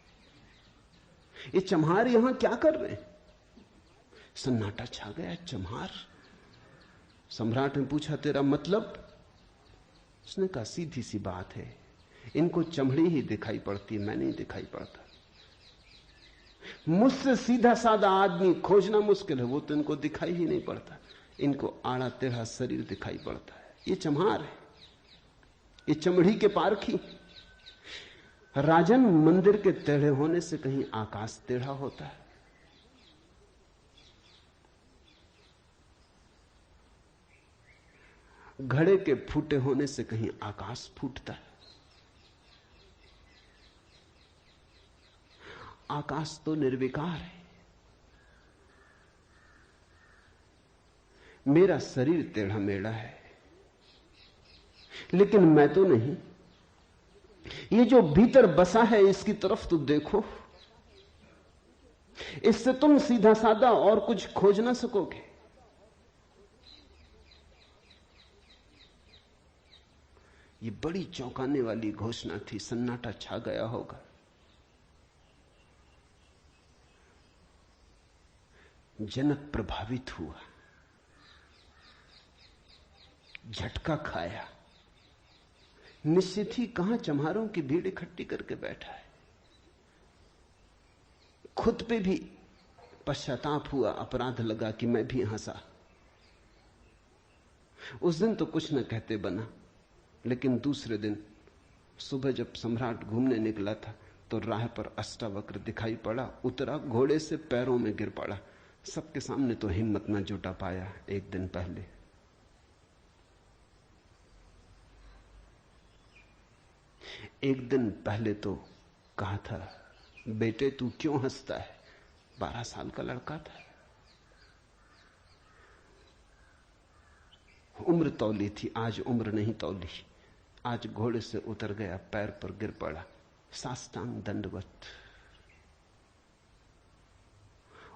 Speaker 1: ये चम्हार यहां क्या कर रहे हैं? सन्नाटा छा गया। चम्हार? सम्राट ने पूछा, तेरा मतलब? उसने कहा, सीधी सी बात है, इनको चमड़ी ही दिखाई पड़ती है, मैं नहीं दिखाई पड़ता। मुझसे सीधा साधा आदमी खोजना मुश्किल है, वो तो इनको दिखाई ही नहीं पड़ता। इनको आड़ा टेढ़ा शरीर दिखाई पड़ता है। ये चम्हार है, ये चमड़ी के पारखी। राजन, मंदिर के टेढ़े होने से कहीं आकाश टेढ़ा होता है? घड़े के फूटे होने से कहीं आकाश फूटता है? आकाश तो निर्विकार है, मेरा शरीर टेढ़ा मेढ़ा है, लेकिन मैं तो नहीं। ये जो भीतर बसा है इसकी तरफ तो देखो। इससे तुम सीधा साधा और कुछ खोज ना सकोगे। ये बड़ी चौंकाने वाली घोषणा थी। सन्नाटा छा गया होगा। जनक प्रभावित हुआ, झटका खाया। निश्चित ही कहां चम्हारों की भीड़ इकट्ठी करके बैठा है। खुद पे भी पश्चाताप हुआ, अपराध लगा कि मैं भी हंसा। उस दिन तो कुछ न कहते बना, लेकिन दूसरे दिन सुबह जब सम्राट घूमने निकला था तो राह पर अष्टावक्र दिखाई पड़ा। उतरा घोड़े से, पैरों में गिर पड़ा। सबके सामने तो हिम्मत न जुटा पाया। एक दिन पहले तो कहा था, बेटे तू क्यों हंसता है? 12 साल का लड़का था। उम्र तौली थी, आज उम्र नहीं तौली। आज घोड़े से उतर गया, पैर पर गिर पड़ा, साष्टांग दंडवत,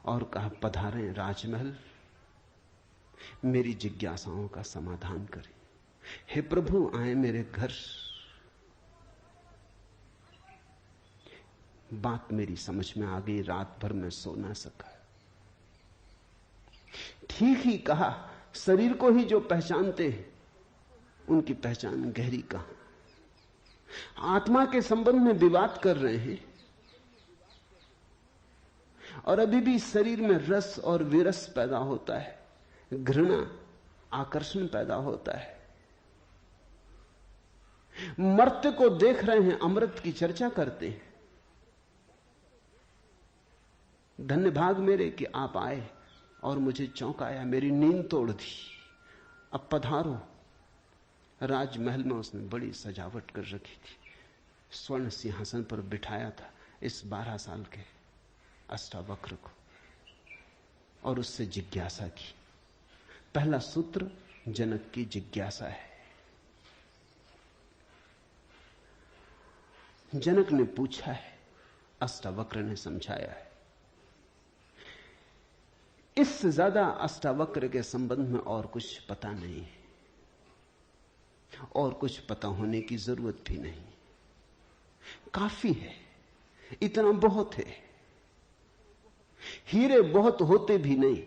Speaker 1: और कहा, पधारें राजमहल, मेरी जिज्ञासाओं का समाधान करें। हे प्रभु, आए मेरे घर। बात मेरी समझ में आ गई। रात भर मैं सो ना सका। ठीक ही कहा, शरीर को ही जो पहचानते हैं उनकी पहचान गहरी कहां। आत्मा के संबंध में विवाद कर रहे हैं और अभी भी शरीर में रस और विरस पैदा होता है, घृणा, आकर्षण पैदा होता है। मर्त्य को देख रहे हैं, अमृत की चर्चा करते हैं। धन्य भाग मेरे कि आप आए और मुझे चौंकाया, मेरी नींद तोड़ दी। अब पधारो। राजमहल में उसने बड़ी सजावट कर रखी थी। स्वर्ण सिंहासन पर बिठाया था इस 12 साल के अष्टावक्र को और उससे जिज्ञासा की। पहला सूत्र जनक की जिज्ञासा है। जनक ने पूछा है, अष्टावक्र ने समझाया है। इससे ज्यादा अष्टावक्र के संबंध में और कुछ पता नहीं है, और कुछ पता होने की जरूरत भी नहीं। काफी है, इतना बहुत है। हीरे बहुत होते भी नहीं,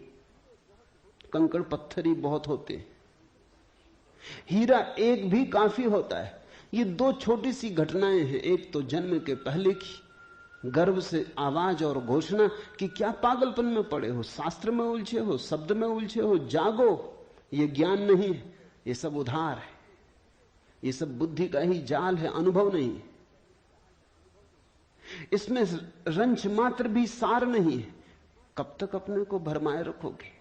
Speaker 1: कंकड़ पत्थर ही बहुत होते। हीरा एक भी काफी होता है। ये 2 छोटी सी घटनाएं हैं। एक तो जन्म के पहले की, गर्भ से आवाज और घोषणा कि क्या पागलपन में पड़े हो, शास्त्र में उलझे हो, शब्द में उलझे हो, जागो। ये ज्ञान नहीं है, ये सब उधार है, ये सब बुद्धि का ही जाल है, अनुभव नहीं। इसमें रंच मात्र भी सार नहीं है। कब तक अपने को भरमाए रखोगे?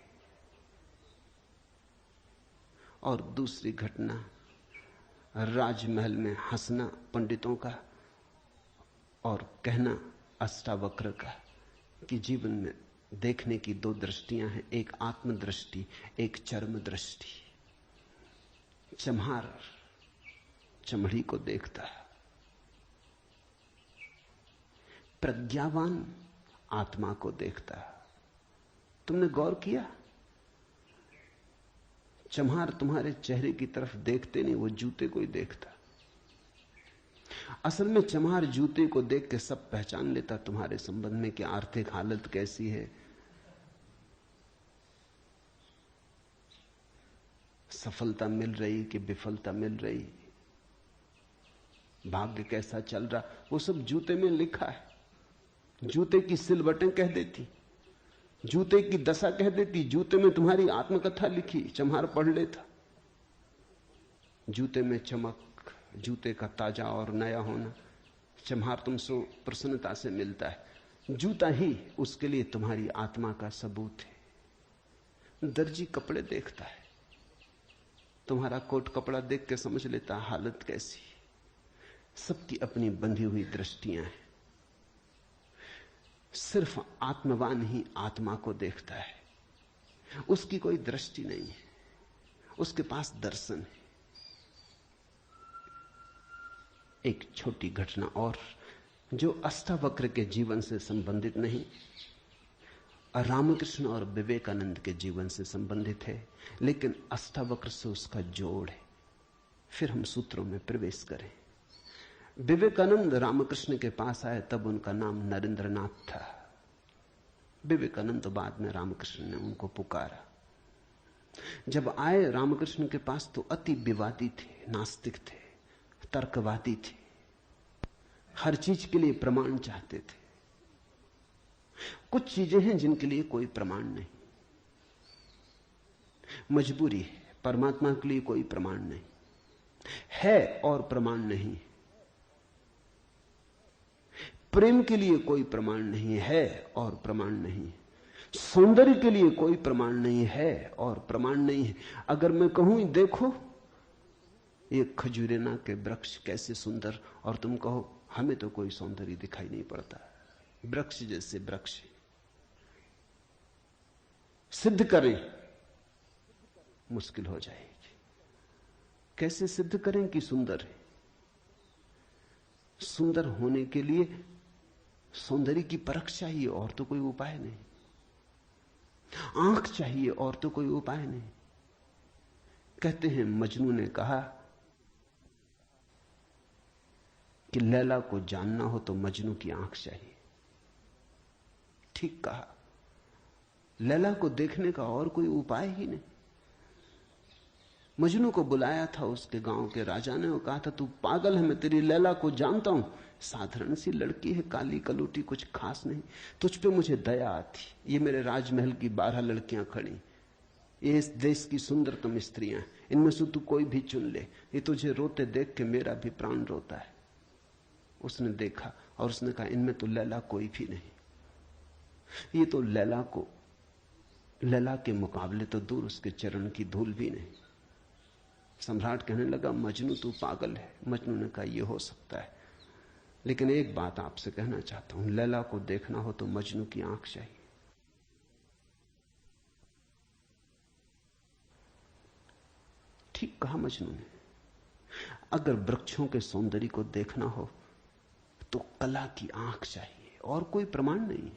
Speaker 1: और दूसरी घटना, राजमहल में हंसना पंडितों का और कहना अष्टावक्र का कि जीवन में देखने की 2 दृष्टियां हैं, एक आत्मदृष्टि, एक चर्म दृष्टि। चम्हार चमड़ी को देखता है, प्रज्ञावान आत्मा को देखता है। तुमने गौर किया? चम्हार तुम्हारे चेहरे की तरफ देखते नहीं, वो जूते को ही देखता। असल में चम्हार जूते को देख के सब पहचान लेता तुम्हारे संबंध में कि आर्थिक हालत कैसी है, सफलता मिल रही कि विफलता मिल रही, भाग्य कैसा चल रहा, वो सब जूते में लिखा है। जूते की सिलवटें कह देती, जूते की दशा कह देती। जूते में तुम्हारी आत्मकथा लिखी, चम्हार पढ़ लेता। जूते में चमक, जूते का ताजा और नया होना, चम्हार तुमसे प्रसन्नता से मिलता है। जूता ही उसके लिए तुम्हारी आत्मा का सबूत है। दर्जी कपड़े देखता है, तुम्हारा कोट कपड़ा देख के समझ लेता हालत कैसी। सबकी अपनी बंधी हुई दृष्टियां हैं। सिर्फ आत्मवान ही आत्मा को देखता है, उसकी कोई दृष्टि नहीं है। उसके पास दर्शन है। एक छोटी घटना और, जो अष्टावक्र के जीवन से संबंधित नहीं, रामकृष्ण और विवेकानंद के जीवन से संबंधित है, लेकिन अष्टावक्र से उसका जोड़ है। फिर हम सूत्रों में प्रवेश करें। विवेकानंद रामकृष्ण के पास आए तब उनका नाम नरेंद्रनाथ था। विवेकानंद तो बाद में रामकृष्ण ने उनको पुकारा। जब आए रामकृष्ण के पास तो अति विवादी थे, नास्तिक थे, तर्कवादी थे, हर चीज के लिए प्रमाण चाहते थे। कुछ चीजें हैं जिनके लिए कोई प्रमाण नहीं, मजबूरी है। परमात्मा के लिए कोई प्रमाण नहीं है और प्रमाण नहीं, प्रेम के लिए कोई प्रमाण नहीं है और प्रमाण नहीं, सौंदर्य के लिए कोई प्रमाण नहीं है और प्रमाण नहीं है। अगर मैं कहूं देखो ये खजूरेना के वृक्ष कैसे सुंदर, और तुम कहो हमें तो कोई सौंदर्य दिखाई नहीं पड़ता, वृक्ष जैसे वृक्ष, सिद्ध करें मुश्किल हो जाएगी। कैसे सिद्ध करें कि सुंदर है? सुंदर होने के लिए सौंदर्य की परख चाहिए और तो कोई उपाय नहीं, आंख चाहिए और तो कोई उपाय नहीं। कहते हैं मजनू ने कहा कि लैला को जानना हो तो मजनू की आंख चाहिए। ठीक कहा, लैला को देखने का और कोई उपाय ही नहीं। मजनू को बुलाया था उसके गांव के राजा ने और कहा था तू पागल है, मैं तेरी लैला को जानता हूं, साधारण सी लड़की है, काली कलूटी, कुछ खास नहीं, तुझ पे मुझे दया आती। ये मेरे राजमहल की 12 लड़कियां खड़ी, ये इस देश की सुंदरतम स्त्रियां, इनमें से तू कोई भी चुन ले, ये तुझे रोते देख के मेरा भी प्राण रोता है। उसने देखा और उसने कहा इनमें तो लैला कोई भी नहीं, ये तो लैला के मुकाबले तो दूर, उसके चरण की धूल भी नहीं। सम्राट कहने लगा मजनू तू पागल है। मजनू ने कहा यह हो सकता है, लेकिन एक बात आपसे कहना चाहता हूं, लैला को देखना हो तो मजनू की आंख चाहिए। ठीक कहा मजनू ने। अगर वृक्षों के सौंदर्य को देखना हो तो कला की आंख चाहिए और कोई प्रमाण नहीं।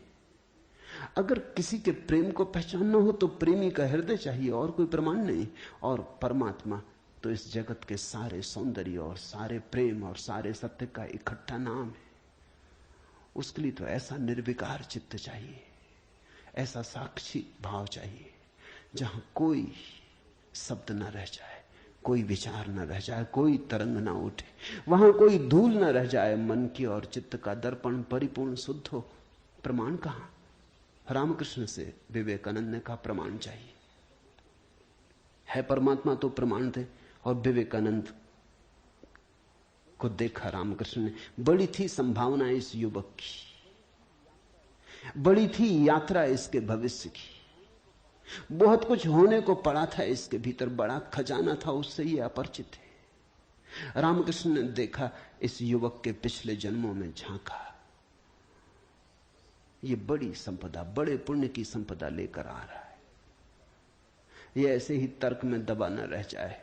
Speaker 1: अगर किसी के प्रेम को पहचानना हो तो प्रेमी का हृदय चाहिए और कोई प्रमाण नहीं। और परमात्मा तो इस जगत के सारे सौंदर्य और सारे प्रेम और सारे सत्य का इकट्ठा नाम है। उसके लिए तो ऐसा निर्विकार चित्त चाहिए, ऐसा साक्षी भाव चाहिए जहां कोई शब्द न रह जाए, कोई विचार न रह जाए, कोई तरंग ना उठे, वहां कोई धूल न रह जाए, मन की और चित्त का दर्पण परिपूर्ण शुद्ध हो। प्रमाण कहां? रामकृष्ण से विवेकानंद ने कहा प्रमाण चाहिए। है परमात्मा तो प्रमाण थे। और विवेकानंद को देखा रामकृष्ण ने, बड़ी थी संभावना इस युवक की, बड़ी थी यात्रा इसके भविष्य की, बहुत कुछ होने को पड़ा था इसके भीतर, बड़ा खजाना था, उससे ये अपरिचित है। रामकृष्ण ने देखा इस युवक के पिछले जन्मों में, झांका, ये बड़ी संपदा, बड़े पुण्य की संपदा लेकर आ रहा है। ये ऐसे ही तर्क में दबा न रह जाए।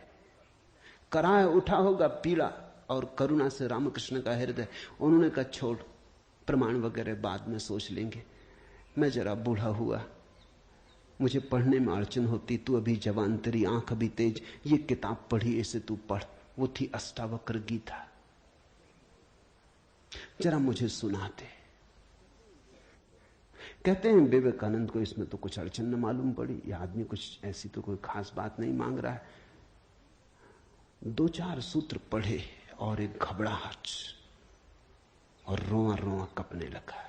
Speaker 1: कराह उठा होगा पीड़ा और करुणा से रामकृष्ण का हृदय। उन्होंने कहा छोड़, प्रमाण वगैरह बाद में सोच लेंगे, मैं जरा बूढ़ा हुआ, मुझे पढ़ने में अड़चन होती, तू अभी जवान, तेरी आंख अभी तेज, ये किताब पढ़ी, इसे तू पढ़। वो थी अष्टावक्र गीता, जरा मुझे सुनाते। कहते हैं विवेकानंद को इसमें तो कुछ अड़चन न मालूम पड़ी, यह आदमी कुछ ऐसी तो कोई खास बात नहीं मांग रहा है। 2-4 सूत्र पढ़े और एक घबराहट और रोआ रोआ कपने लगा।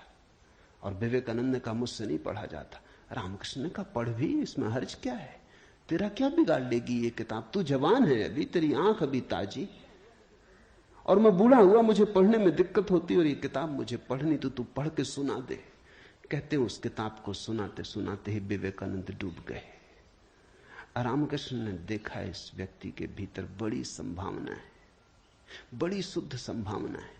Speaker 1: और विवेकानंद ने कहा मुझसे नहीं पढ़ा जाता। रामकृष्ण ने कहा पढ़ भी, इसमें हर्ज क्या है, तेरा क्या बिगाड़ लेगी ये किताब, तू जवान है अभी, तेरी आंख अभी ताजी, और मैं बूढ़ा हुआ, मुझे पढ़ने में दिक्कत होती, और ये किताब मुझे पढ़नी तो तू पढ़ के सुना दे। कहते हैं उस किताब को सुनाते सुनाते ही विवेकानंद डूब गए। रामकृष्ण ने देखा इस व्यक्ति के भीतर बड़ी संभावना है, बड़ी शुद्ध संभावना है,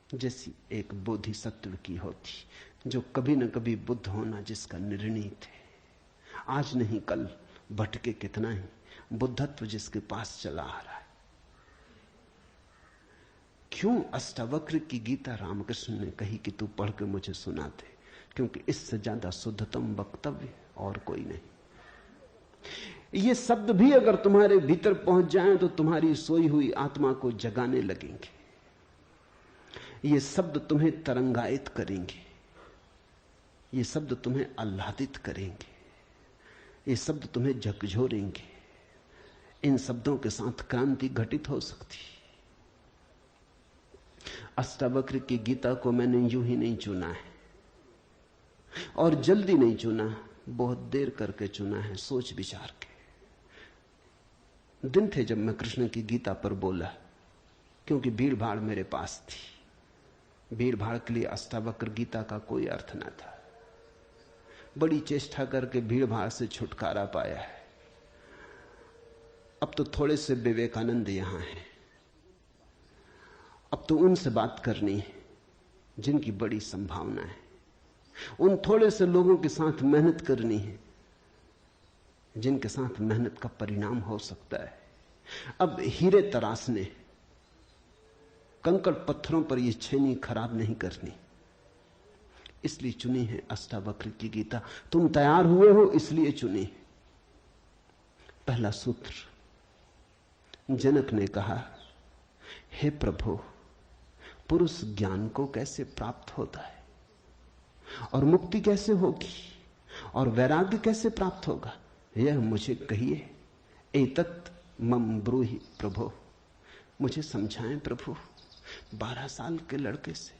Speaker 1: जैसी एक बोधिसत्व की होती, जो कभी न कभी बुद्ध होना जिसका निर्णीत है, आज नहीं कल भटके कितना ही, बुद्धत्व जिसके पास चला आ रहा है। क्यों अष्टावक्र की गीता रामकृष्ण ने कही कि तू पढ़ के मुझे सुना दे? क्योंकि इससे ज्यादा शुद्धतम वक्तव्य और कोई नहीं। ये शब्द भी अगर तुम्हारे भीतर पहुंच जाएं तो तुम्हारी सोई हुई आत्मा को जगाने लगेंगे। ये शब्द तुम्हें तरंगायित करेंगे, ये शब्द तुम्हें आह्लादित करेंगे, ये शब्द तुम्हें झकझोरेंगे। इन शब्दों के साथ क्रांति घटित हो सकती। अष्टावक्र की गीता को मैंने यूं ही नहीं चुना है, और जल्दी नहीं चुना, बहुत देर करके चुना है, सोच विचार के। दिन थे जब मैं कृष्ण की गीता पर बोला, क्योंकि भीड़ भाड़ मेरे पास थी। भीड़ भाड़ के लिए अष्टावक्र गीता का कोई अर्थ न था। बड़ी चेष्टा करके भीड़ भाड़ से छुटकारा पाया है। अब तो थोड़े से विवेकानंद यहां हैं, अब तो उनसे बात करनी है जिनकी बड़ी संभावना है। उन थोड़े से लोगों के साथ मेहनत करनी है जिनके साथ मेहनत का परिणाम हो सकता है। अब हीरे तराशने, कंकड़ पत्थरों पर यह छेनी खराब नहीं करनी, इसलिए चुनी है अष्टावक्र की गीता। तुम तैयार हुए हो इसलिए चुनी। पहला सूत्र, जनक ने कहा, हे प्रभु, पुरुष ज्ञान को कैसे प्राप्त होता है, और मुक्ति कैसे होगी, और वैराग्य कैसे प्राप्त होगा, यह मुझे कहिए। एतत् मम ब्रूहि प्रभो, मुझे समझाएं प्रभु। 12 साल के लड़के से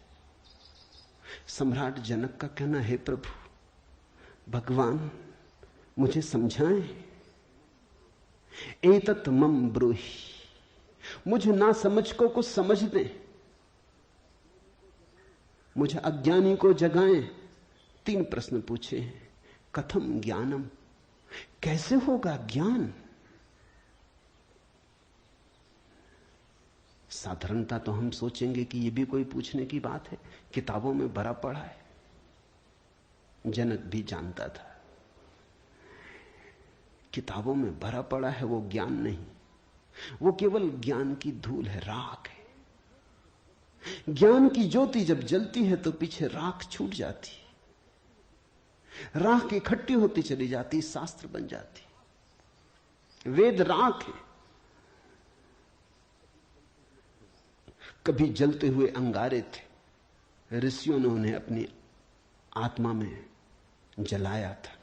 Speaker 1: सम्राट जनक का कहना, हे प्रभु, भगवान मुझे समझाएं। एतत् मम ब्रूहि, मुझे ना समझ को कुछ समझ दें, मुझे अज्ञानी को जगाएं। 3 प्रश्न पूछे हैं। कथम ज्ञानम, कैसे होगा ज्ञान? साधारणता तो हम सोचेंगे कि यह भी कोई पूछने की बात है, किताबों में भरा पड़ा है। जनक भी जानता था किताबों में भरा पड़ा है वो ज्ञान नहीं, वो केवल ज्ञान की धूल है, राख है। ज्ञान की ज्योति जब जलती है तो पीछे राख छूट जाती, राख इकट्ठी होती चली जाती, शास्त्र बन जाती। वेद राख है। कभी जलते हुए अंगारे थे, ऋषियों ने उन्हें अपनी आत्मा में जलाया था,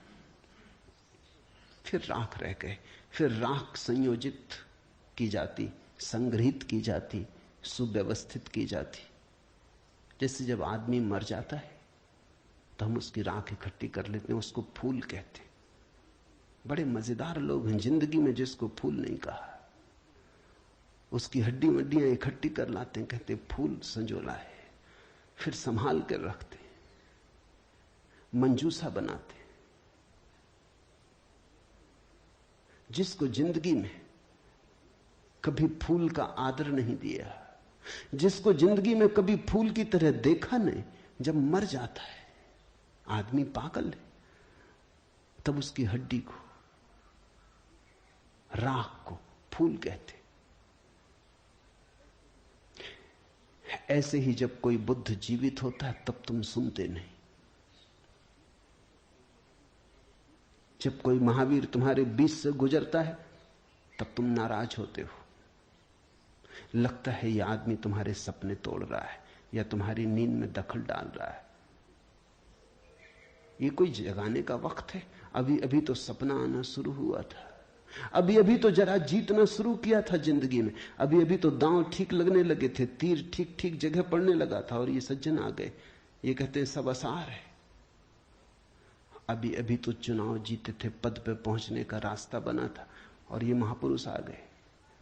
Speaker 1: फिर राख रह गए। फिर राख संयोजित की जाती, संग्रहित की जाती, सुव्यवस्थित की जाती। जैसे जब आदमी मर जाता है तो हम उसकी राख इकट्ठी कर लेते हैं, उसको फूल कहते हैं। बड़े मजेदार लोग हैं जिंदगी में जिसको फूल नहीं कहा। उसकी हड्डी वड्डियां इकट्ठी कर लाते हैं, कहते फूल संजोला है, फिर संभाल कर रखते, मंजूसा बनाते। जिसको जिंदगी में कभी फूल का आदर नहीं दिया, जिसको जिंदगी में कभी फूल की तरह देखा नहीं, जब मर जाता है आदमी पागल है, तब उसकी हड्डी को, राख को फूल कहते। ऐसे ही जब कोई बुद्ध जीवित होता है तब तुम सुनते नहीं। जब कोई महावीर तुम्हारे बीच से गुजरता है तब तुम नाराज होते हो। लगता है यह आदमी तुम्हारे सपने तोड़ रहा है या तुम्हारी नींद में दखल डाल रहा है। ये कोई जगाने का वक्त है? अभी अभी तो सपना आना शुरू हुआ था, अभी अभी तो जरा जीतना शुरू किया था जिंदगी में, अभी अभी तो दांव ठीक लगने लगे थे, तीर ठीक ठीक जगह पड़ने लगा था, और ये सज्जन आ गए, ये कहते हैं सब आसार है। अभी अभी तो चुनाव जीते थे, पद पे पहुंचने का रास्ता बना था, और ये महापुरुष आ गए,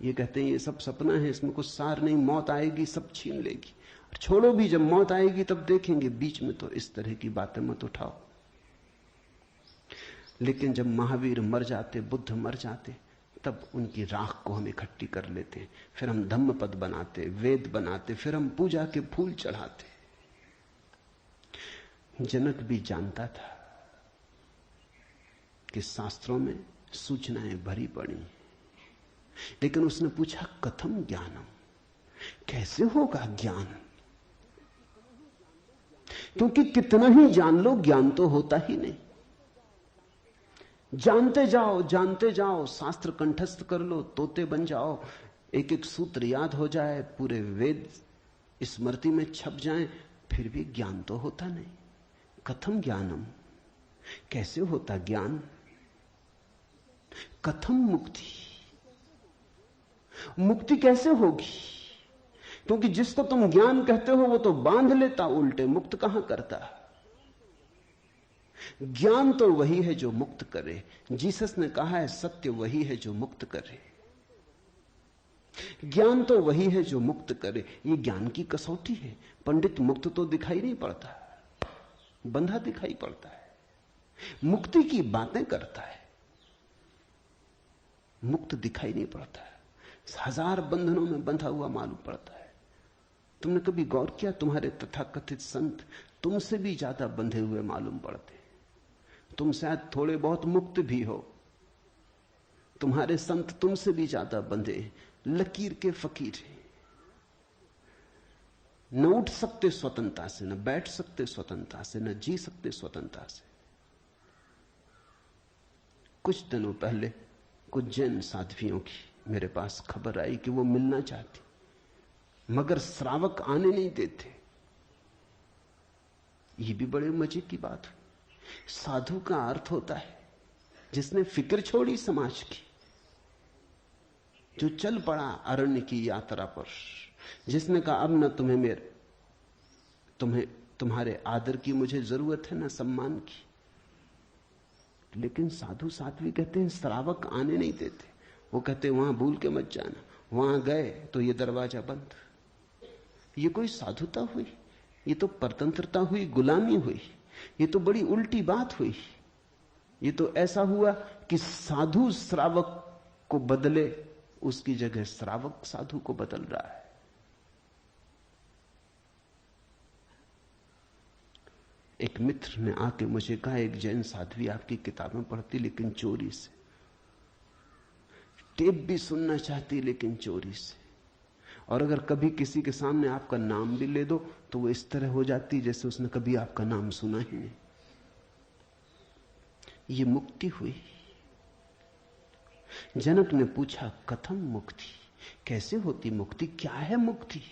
Speaker 1: ये कहते हैं ये सब सपना है, इसमें कुछ सार नहीं, मौत आएगी सब छीन लेगी। छोड़ो भी, जब मौत आएगी तब देखेंगे, बीच में तो इस तरह की बातें मत उठाओ। लेकिन जब महावीर मर जाते, बुद्ध मर जाते, तब उनकी राख को हम इकट्ठी कर लेते हैं, फिर हम धम्म पद बनाते, वेद बनाते, फिर हम पूजा के फूल चढ़ाते। जनक भी जानता था कि शास्त्रों में सूचनाएं भरी पड़ी, लेकिन उसने पूछा कथम ज्ञानम, कैसे होगा ज्ञान? क्योंकि कितना ही जान लो ज्ञान तो होता ही नहीं। जानते जाओ, शास्त्र कंठस्थ कर लो, तोते बन जाओ, एक एक सूत्र याद हो जाए, पूरे वेद स्मृति में छप जाएं, फिर भी ज्ञान तो होता नहीं। कथम ज्ञानम, कैसे होता ज्ञान? कथम मुक्ति, मुक्ति कैसे होगी? क्योंकि जिसको तुम ज्ञान कहते हो वो तो बांध लेता उल्टे, मुक्त कहां करता। ज्ञान तो वही है जो मुक्त करे। जीसस ने कहा है सत्य वही है जो मुक्त करे, ज्ञान तो वही है जो मुक्त करे। ये ज्ञान की कसौटी है। पंडित मुक्त तो दिखाई नहीं पड़ता, बंधा दिखाई पड़ता है, मुक्ति की बातें करता है, मुक्त दिखाई नहीं पड़ता है, हजार बंधनों में बंधा हुआ मालूम पड़ता है। तुमने कभी गौर किया, तुम्हारे तथाकथित संत तुमसे भी ज्यादा बंधे हुए मालूम पड़ते। तुम शायद थोड़े बहुत मुक्त भी हो, तुम्हारे संत तुमसे भी ज्यादा बंधे, लकीर के फकीर हैं। न उठ सकते स्वतंत्रता से, न बैठ सकते स्वतंत्रता से, न जी सकते स्वतंत्रता से। कुछ दिनों पहले कुछ जैन साध्वियों की मेरे पास खबर आई कि वो मिलना चाहती, मगर श्रावक आने नहीं देते। ये भी बड़े मजे की बात हुई। साधु का अर्थ होता है जिसने फिक्र छोड़ी समाज की, जो चल पड़ा अरण्य की यात्रा पर, जिसने कहा अब न तुम्हारे आदर की मुझे जरूरत है, न सम्मान की। लेकिन साधु साध्वी कहते हैं श्रावक आने नहीं देते। वो कहते हैं वहां भूल के मत जाना, वहां गए तो ये दरवाजा बंद। ये कोई साधुता हुई? ये तो परतंत्रता हुई, गुलामी हुई। ये तो बड़ी उल्टी बात हुई। ये तो ऐसा हुआ कि साधु श्रावक को बदले, उसकी जगह श्रावक साधु को बदल रहा है। एक मित्र ने आके मुझे कहा, एक जैन साध्वी आपकी किताबें पढ़ती लेकिन चोरी से, टेप भी सुनना चाहती लेकिन चोरी से, और अगर कभी किसी के सामने आपका नाम भी ले दो तो वो इस तरह हो जाती जैसे उसने कभी आपका नाम सुना ही नहीं। ये मुक्ति हुई। जनक ने पूछा कथम मुक्ति, कैसे होती मुक्ति, क्या है मुक्ति?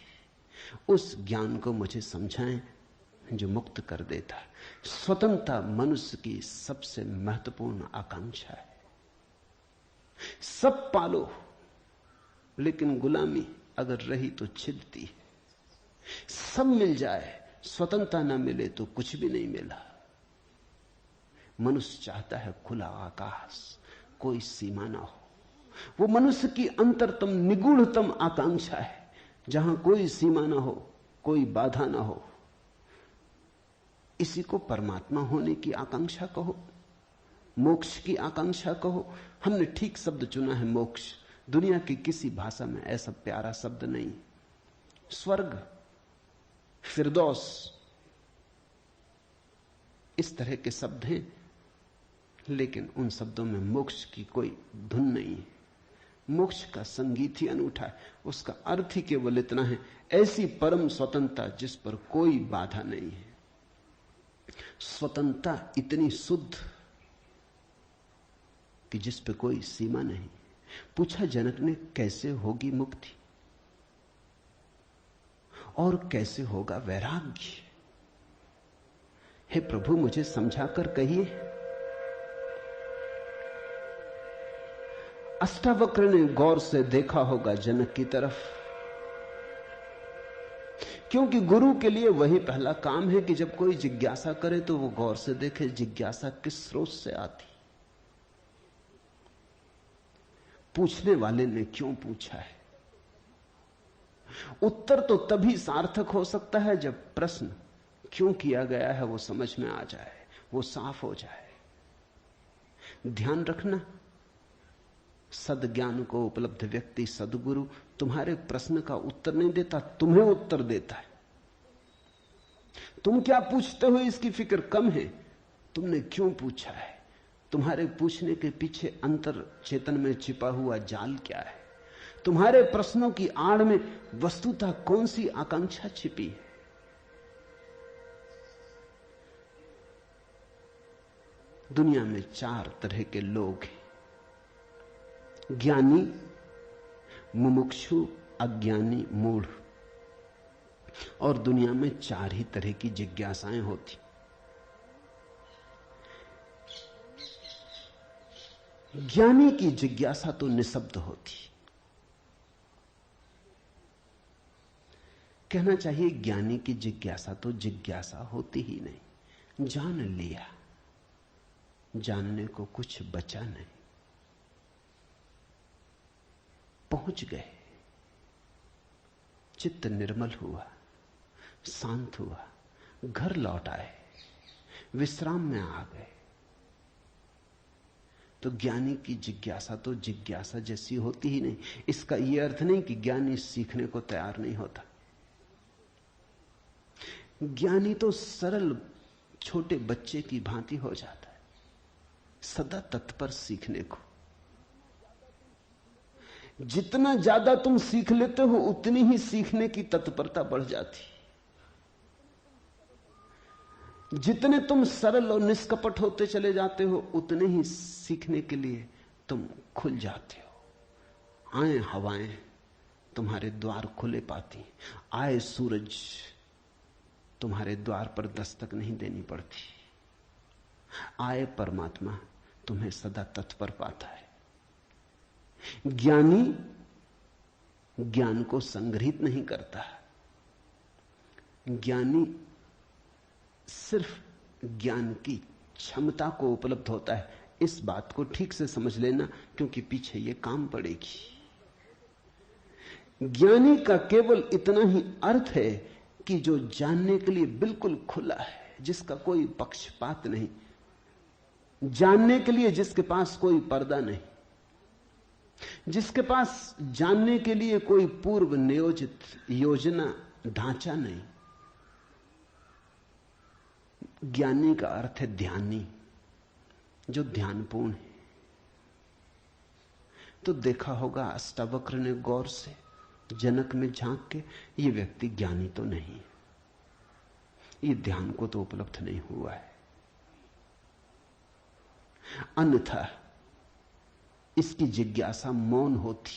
Speaker 1: उस ज्ञान को मुझे समझाएं जो मुक्त कर देता है। स्वतंत्रता मनुष्य की सबसे महत्वपूर्ण आकांक्षा है। सब पालो, लेकिन गुलामी अगर रही तो छिदती है। सब मिल जाए, स्वतंत्रता ना मिले तो कुछ भी नहीं मिला। मनुष्य चाहता है खुला आकाश, कोई सीमा ना हो। वो मनुष्य की अंतरतम निगूढ़तम आकांक्षा है, जहां कोई सीमा ना हो, कोई बाधा ना हो। इसी को परमात्मा होने की आकांक्षा कहो, मोक्ष की आकांक्षा कहो। हमने ठीक शब्द चुना है, मोक्ष। दुनिया की किसी भाषा में ऐसा प्यारा शब्द नहीं। स्वर्ग, फिरदौस, इस तरह के शब्द हैं, लेकिन उन शब्दों में मोक्ष की कोई धुन नहीं है। मोक्ष का संगीत ही अनूठा है। उसका अर्थ ही केवल इतना है, ऐसी परम स्वतंत्रता जिस पर कोई बाधा नहीं है। स्वतंत्रता इतनी शुद्ध कि जिस पे कोई सीमा नहीं। पूछा जनक ने कैसे होगी मुक्ति और कैसे होगा वैराग्य? हे प्रभु मुझे समझाकर कहिए। अष्टावक्र ने गौर से देखा होगा जनक की तरफ, क्योंकि गुरु के लिए वही पहला काम है कि जब कोई जिज्ञासा करे तो वो गौर से देखे जिज्ञासा किस स्रोत से आती, पूछने वाले ने क्यों पूछा है। उत्तर तो तभी सार्थक हो सकता है जब प्रश्न क्यों किया गया है वो समझ में आ जाए, वो साफ हो जाए। ध्यान रखना, सद्ज्ञान को उपलब्ध व्यक्ति सद्गुरु तुम्हारे प्रश्न का उत्तर नहीं देता, तुम्हें उत्तर देता है। तुम क्या पूछते हो इसकी फिक्र कम है, तुमने क्यों पूछा है, तुम्हारे पूछने के पीछे अंतर चेतन में छिपा हुआ जाल क्या है? तुम्हारे प्रश्नों की आड़ में वस्तुतः कौन सी आकांक्षा छिपी है? दुनिया में 4 तरह के लोग हैं: ज्ञानी, मुमुक्षु, अज्ञानी, मूढ़। और दुनिया में 4 ही तरह की जिज्ञासाएं होती। ज्ञानी की जिज्ञासा तो निशब्द होती। कहना चाहिए ज्ञानी की जिज्ञासा तो जिज्ञासा होती ही नहीं। जान लिया, जानने को कुछ बचा नहीं, पहुंच गए, चित्त निर्मल हुआ, शांत हुआ, घर लौट आए, विश्राम में आ गए। तो ज्ञानी की जिज्ञासा तो जिज्ञासा जैसी होती ही नहीं। इसका यह अर्थ नहीं कि ज्ञानी सीखने को तैयार नहीं होता। ज्ञानी तो सरल छोटे बच्चे की भांति हो जाता है, सदा तत्पर सीखने को। जितना ज्यादा तुम सीख लेते हो उतनी ही सीखने की तत्परता बढ़ जाती। जितने तुम सरल और निष्कपट होते चले जाते हो उतने ही सीखने के लिए तुम खुल जाते हो। आए हवाएं तुम्हारे द्वार खुले पाती, आए सूरज तुम्हारे द्वार पर दस्तक नहीं देनी पड़ती, आए परमात्मा तुम्हें सदा तत्पर पाता है। ज्ञानी ज्ञान को संग्रहित नहीं करता। ज्ञानी सिर्फ ज्ञान की क्षमता को उपलब्ध होता है। इस बात को ठीक से समझ लेना, क्योंकि पीछे यह काम पड़ेगी। ज्ञानी का केवल इतना ही अर्थ है कि जो जानने के लिए बिल्कुल खुला है, जिसका कोई पक्षपात नहीं, जानने के लिए जिसके पास कोई पर्दा नहीं, जिसके पास जानने के लिए कोई पूर्व नियोजित योजना ढांचा नहीं। ज्ञानी का अर्थ है ध्यानी, जो ध्यानपूर्ण है। तो देखा होगा अष्टावक्र ने गौर से जनक में झांक के, ये व्यक्ति ज्ञानी तो नहीं, ये ध्यान को तो उपलब्ध नहीं हुआ है। अन्यथा इसकी जिज्ञासा मौन होती,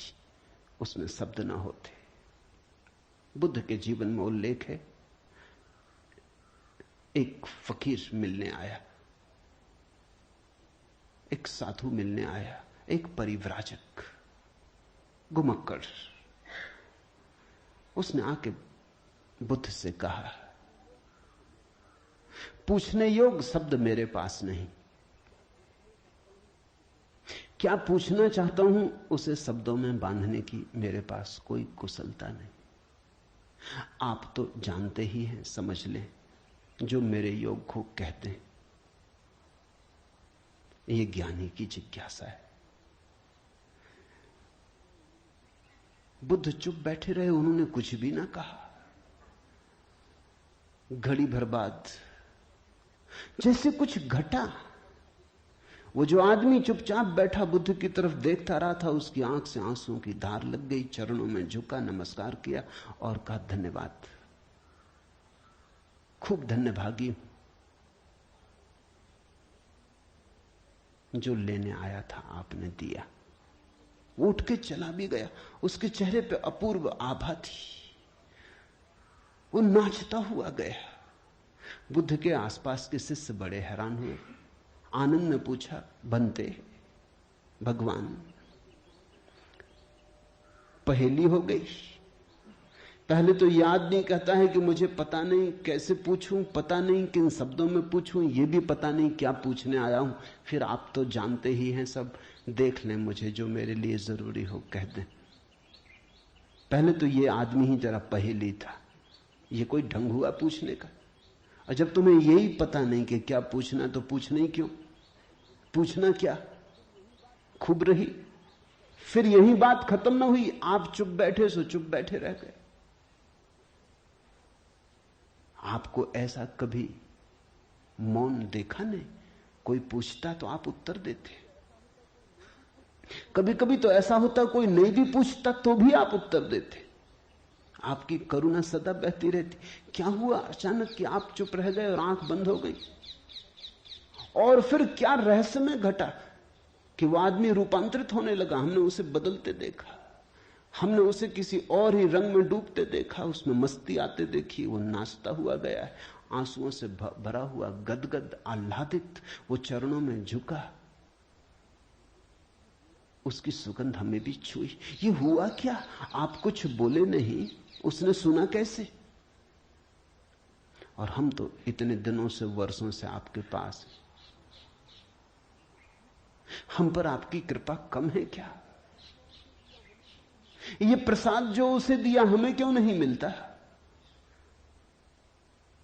Speaker 1: उसमें शब्द ना होते। बुद्ध के जीवन में उल्लेख है, एक फकीर मिलने आया, एक साधु मिलने आया, एक परिव्राजक घुमक्कड़। उसने आके बुद्ध से कहा, पूछने योग्य शब्द मेरे पास नहीं, क्या पूछना चाहता हूं उसे शब्दों में बांधने की मेरे पास कोई कुशलता नहीं। आप तो जानते ही हैं, समझ लें, जो मेरे योग को कहते हैं। यह ज्ञानी की जिज्ञासा है। बुद्ध चुप बैठे रहे, उन्होंने कुछ भी ना कहा। घड़ी भर बाद जैसे कुछ घटा। वो जो आदमी चुपचाप बैठा बुद्ध की तरफ देखता रहा था, उसकी आंख से आंसुओं की धार लग गई। चरणों में झुका, नमस्कार किया और कहा, धन्यवाद, खूब धन्यभागी हूं, जो लेने आया था आपने दिया। वो उठ के चला भी गया। उसके चेहरे पे अपूर्व आभा थी, वो नाचता हुआ गया। बुद्ध के आसपास के शिष्य बड़े हैरान हुए। आनंद ने पूछा, बनते भगवान, पहेली हो गई। पहले तो याद नहीं, कहता है कि मुझे पता नहीं कैसे पूछूं, पता नहीं किन शब्दों में पूछूं, ये भी पता नहीं क्या पूछने आया हूं। फिर आप तो जानते ही हैं सब, देख लें मुझे जो मेरे लिए जरूरी हो कह दें। पहले तो ये आदमी ही जरा पहेली था, ये कोई ढंग हुआ पूछने का। और जब तुम्हें यही पता नहीं कि क्या पूछना, तो पूछना ही क्यों? पूछना क्या, खूब रही। फिर यही बात खत्म ना हुई, आप चुप बैठे सो चुप बैठे रह गए। आपको ऐसा कभी मौन देखा नहीं? कोई पूछता तो आप उत्तर देते। कभी कभी तो ऐसा होता कोई नहीं भी पूछता तो भी आप उत्तर देते। आपकी करुणा सदा बहती रहती। क्या हुआ अचानक कि आप चुप रह गए और आंख बंद हो गई? और फिर क्या रहस्य में घटा कि वो आदमी रूपांतरित होने लगा? हमने उसे बदलते देखा, हमने उसे किसी और ही रंग में डूबते देखा, उसमें मस्ती आते देखी। वो नाचता हुआ गया है, आंसुओं से भरा हुआ, गदगद आह्लादित, वो चरणों में झुका। उसकी सुगंध हमें भी छुई। ये हुआ क्या? आप कुछ बोले नहीं, उसने सुना कैसे? और हम तो इतने दिनों से, वर्षों से आपके पास हैं। हम पर आपकी कृपा कम है क्या? ये प्रसाद जो उसे दिया हमें क्यों नहीं मिलता?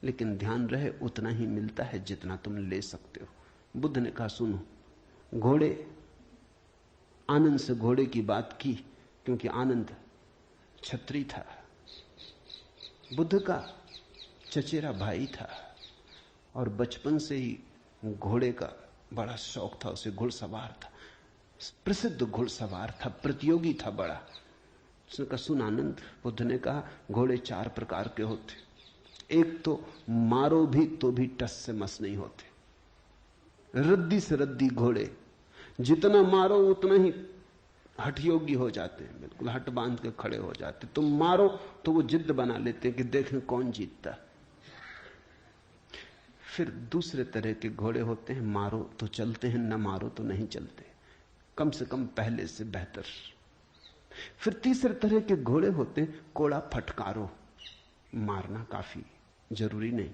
Speaker 1: लेकिन ध्यान रहे उतना ही मिलता है जितना तुम ले सकते हो। बुद्ध ने कहा सुनो, घोड़े, आनंद से घोड़े की बात की क्योंकि आनंद छत्री था, बुद्ध का चचेरा भाई था और बचपन से ही घोड़े का बड़ा शौक था। उसे घुड़सवार था, प्रसिद्ध घुड़सवार था, प्रतियोगी था बड़ा। उसने कहा सुन आनंद, बुद्ध ने कहा घोड़े 4 प्रकार के होते। एक तो मारो भी तो भी टस से मस नहीं होते, रद्दी से रद्दी घोड़े, जितना मारो उतना ही हठ योगी हो जाते हैं, बिल्कुल हट बांध के खड़े हो जाते। तुम मारो तो वो जिद बना लेते हैं कि देखें कौन जीतता। फिर दूसरे तरह के घोड़े होते हैं, मारो तो चलते हैं, न मारो तो नहीं चलते, कम से कम पहले से बेहतर। फिर तीसरे तरह के घोड़े होते हैं, कोड़ा फटकारो, मारना काफी जरूरी नहीं,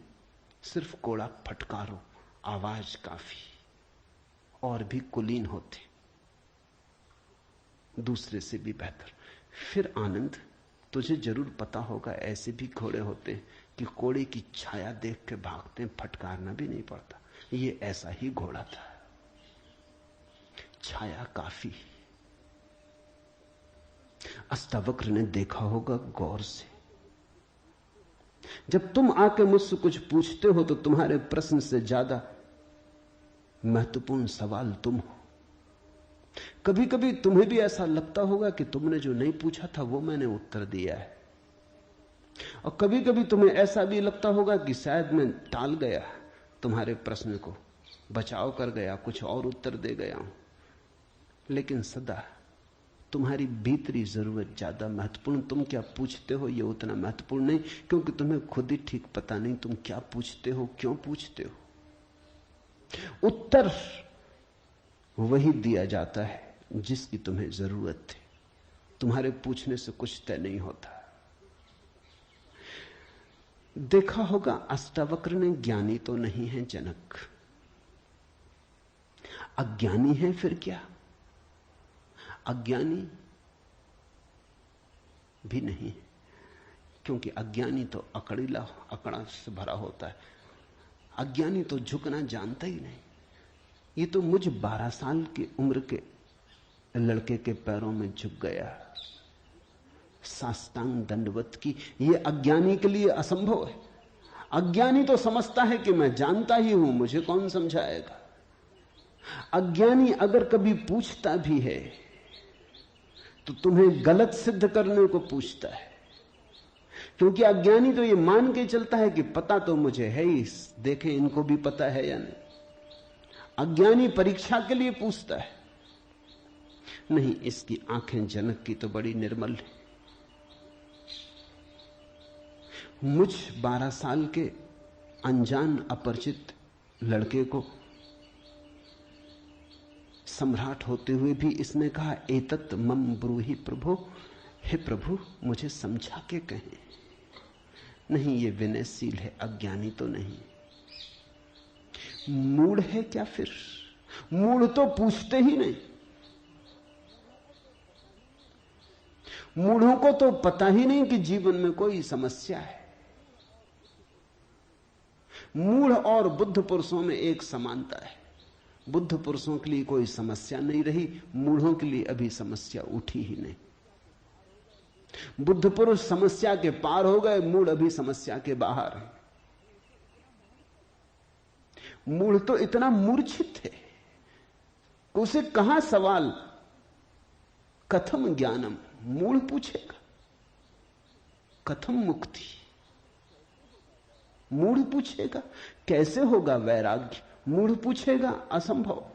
Speaker 1: सिर्फ कोड़ा फटकारो, आवाज काफी। और भी कुलीन होते, दूसरे से भी बेहतर। फिर आनंद, तुझे जरूर पता होगा ऐसे भी घोड़े होते हैं कि कोड़े की छाया देख के भागते हैं, फटकारना भी नहीं पड़ता। ये ऐसा ही घोड़ा था, छाया काफी। अष्टावक्र ने देखा होगा गौर से। जब तुम आके मुझसे कुछ पूछते हो तो तुम्हारे प्रश्न से ज्यादा महत्वपूर्ण सवाल तुम हो। कभी कभी तुम्हें भी ऐसा लगता होगा कि तुमने जो नहीं पूछा था वो मैंने उत्तर दिया है, और कभी कभी तुम्हें ऐसा भी लगता होगा कि शायद मैं टाल गया तुम्हारे प्रश्न को, बचाव कर गया, कुछ और उत्तर दे गया हूं। लेकिन सदा तुम्हारी भीतरी जरूरत ज्यादा महत्वपूर्ण। तुम क्या पूछते हो ये उतना महत्वपूर्ण नहीं, क्योंकि तुम्हें खुद ही ठीक पता नहीं तुम क्या पूछते हो, क्यों पूछते हो। उत्तर वही दिया जाता है जिसकी तुम्हें जरूरत है। तुम्हारे पूछने से कुछ तय नहीं होता। देखा होगा अष्टावक्र ने ज्ञानी तो नहीं है जनक, अज्ञानी है फिर क्या? अज्ञानी भी नहीं है, क्योंकि अज्ञानी तो अकड़ीला, अकड़ा से भरा होता है। अज्ञानी तो झुकना जानता ही नहीं। ये तो मुझ 12 साल की उम्र के लड़के के पैरों में झुक गया, साष्टांग दंडवत की। ये अज्ञानी के लिए असंभव है। अज्ञानी तो समझता है कि मैं जानता ही हूं, मुझे कौन समझाएगा। अज्ञानी अगर कभी पूछता भी है तो तुम्हें गलत सिद्ध करने को पूछता है, क्योंकि अज्ञानी तो ये मान के चलता है कि पता तो मुझे है ही, देखें इनको भी पता है या नहीं। अज्ञानी परीक्षा के लिए पूछता है। नहीं, इसकी आंखें जनक की तो बड़ी निर्मल है। मुझ 12 साल के अनजान अपरिचित लड़के को सम्राट होते हुए भी इसने कहा एतत् मम ब्रूहि प्रभो, हे प्रभु मुझे समझा के कहें। नहीं, ये विनयशील है, अज्ञानी तो नहीं। मूढ़ है क्या फिर? मूढ़ तो पूछते ही नहीं। मूढ़ों को तो पता ही नहीं कि जीवन में कोई समस्या है। मूढ़ और बुद्ध पुरुषों में एक समानता है। बुद्ध पुरुषों के लिए कोई समस्या नहीं रही, मूढ़ों के लिए अभी समस्या उठी ही नहीं। बुद्ध पुरुष समस्या के पार हो गए, मूढ़ अभी समस्या के बाहर है। मूढ़ तो इतना मूर्छित है कि उसे कहां सवाल कथम ज्ञानम, मूढ़ पूछेगा कथम मुक्ति, मूढ़ पूछेगा कैसे होगा वैराग्य, मूढ़ पूछेगा असंभव।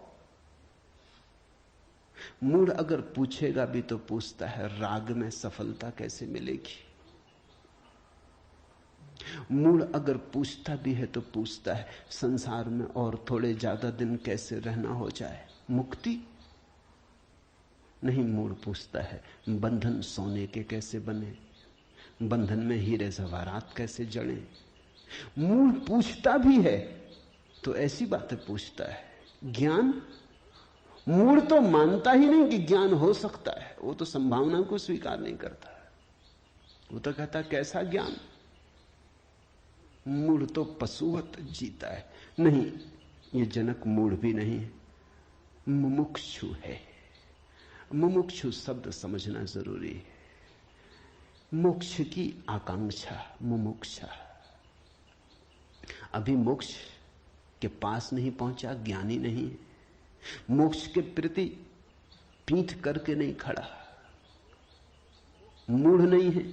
Speaker 1: मूढ़ अगर पूछेगा भी तो पूछता है राग में सफलता कैसे मिलेगी। मूढ़ अगर पूछता भी है तो पूछता है संसार में और थोड़े ज्यादा दिन कैसे रहना हो जाए, मुक्ति नहीं। मूढ़ पूछता है बंधन सोने के कैसे बने, बंधन में हीरे जवाहरात कैसे जड़े। मूढ़ पूछता भी है तो ऐसी बातें पूछता है। ज्ञान, मूढ़ तो मानता ही नहीं कि ज्ञान हो सकता है, वो तो संभावना को स्वीकार नहीं करता, वो तो कहता कैसा ज्ञान। मूढ़ तो पशुवत जीता है। नहीं, ये जनक मूढ़ भी नहीं है, मुमुक्षु है। मुमुक्षु शब्द समझना जरूरी है। मोक्ष की आकांक्षा, मुमुक्षा। अभी मोक्ष के पास नहीं पहुंचा, ज्ञानी नहीं है। मोक्ष के प्रति पीठ करके नहीं खड़ा, मूढ़ नहीं है।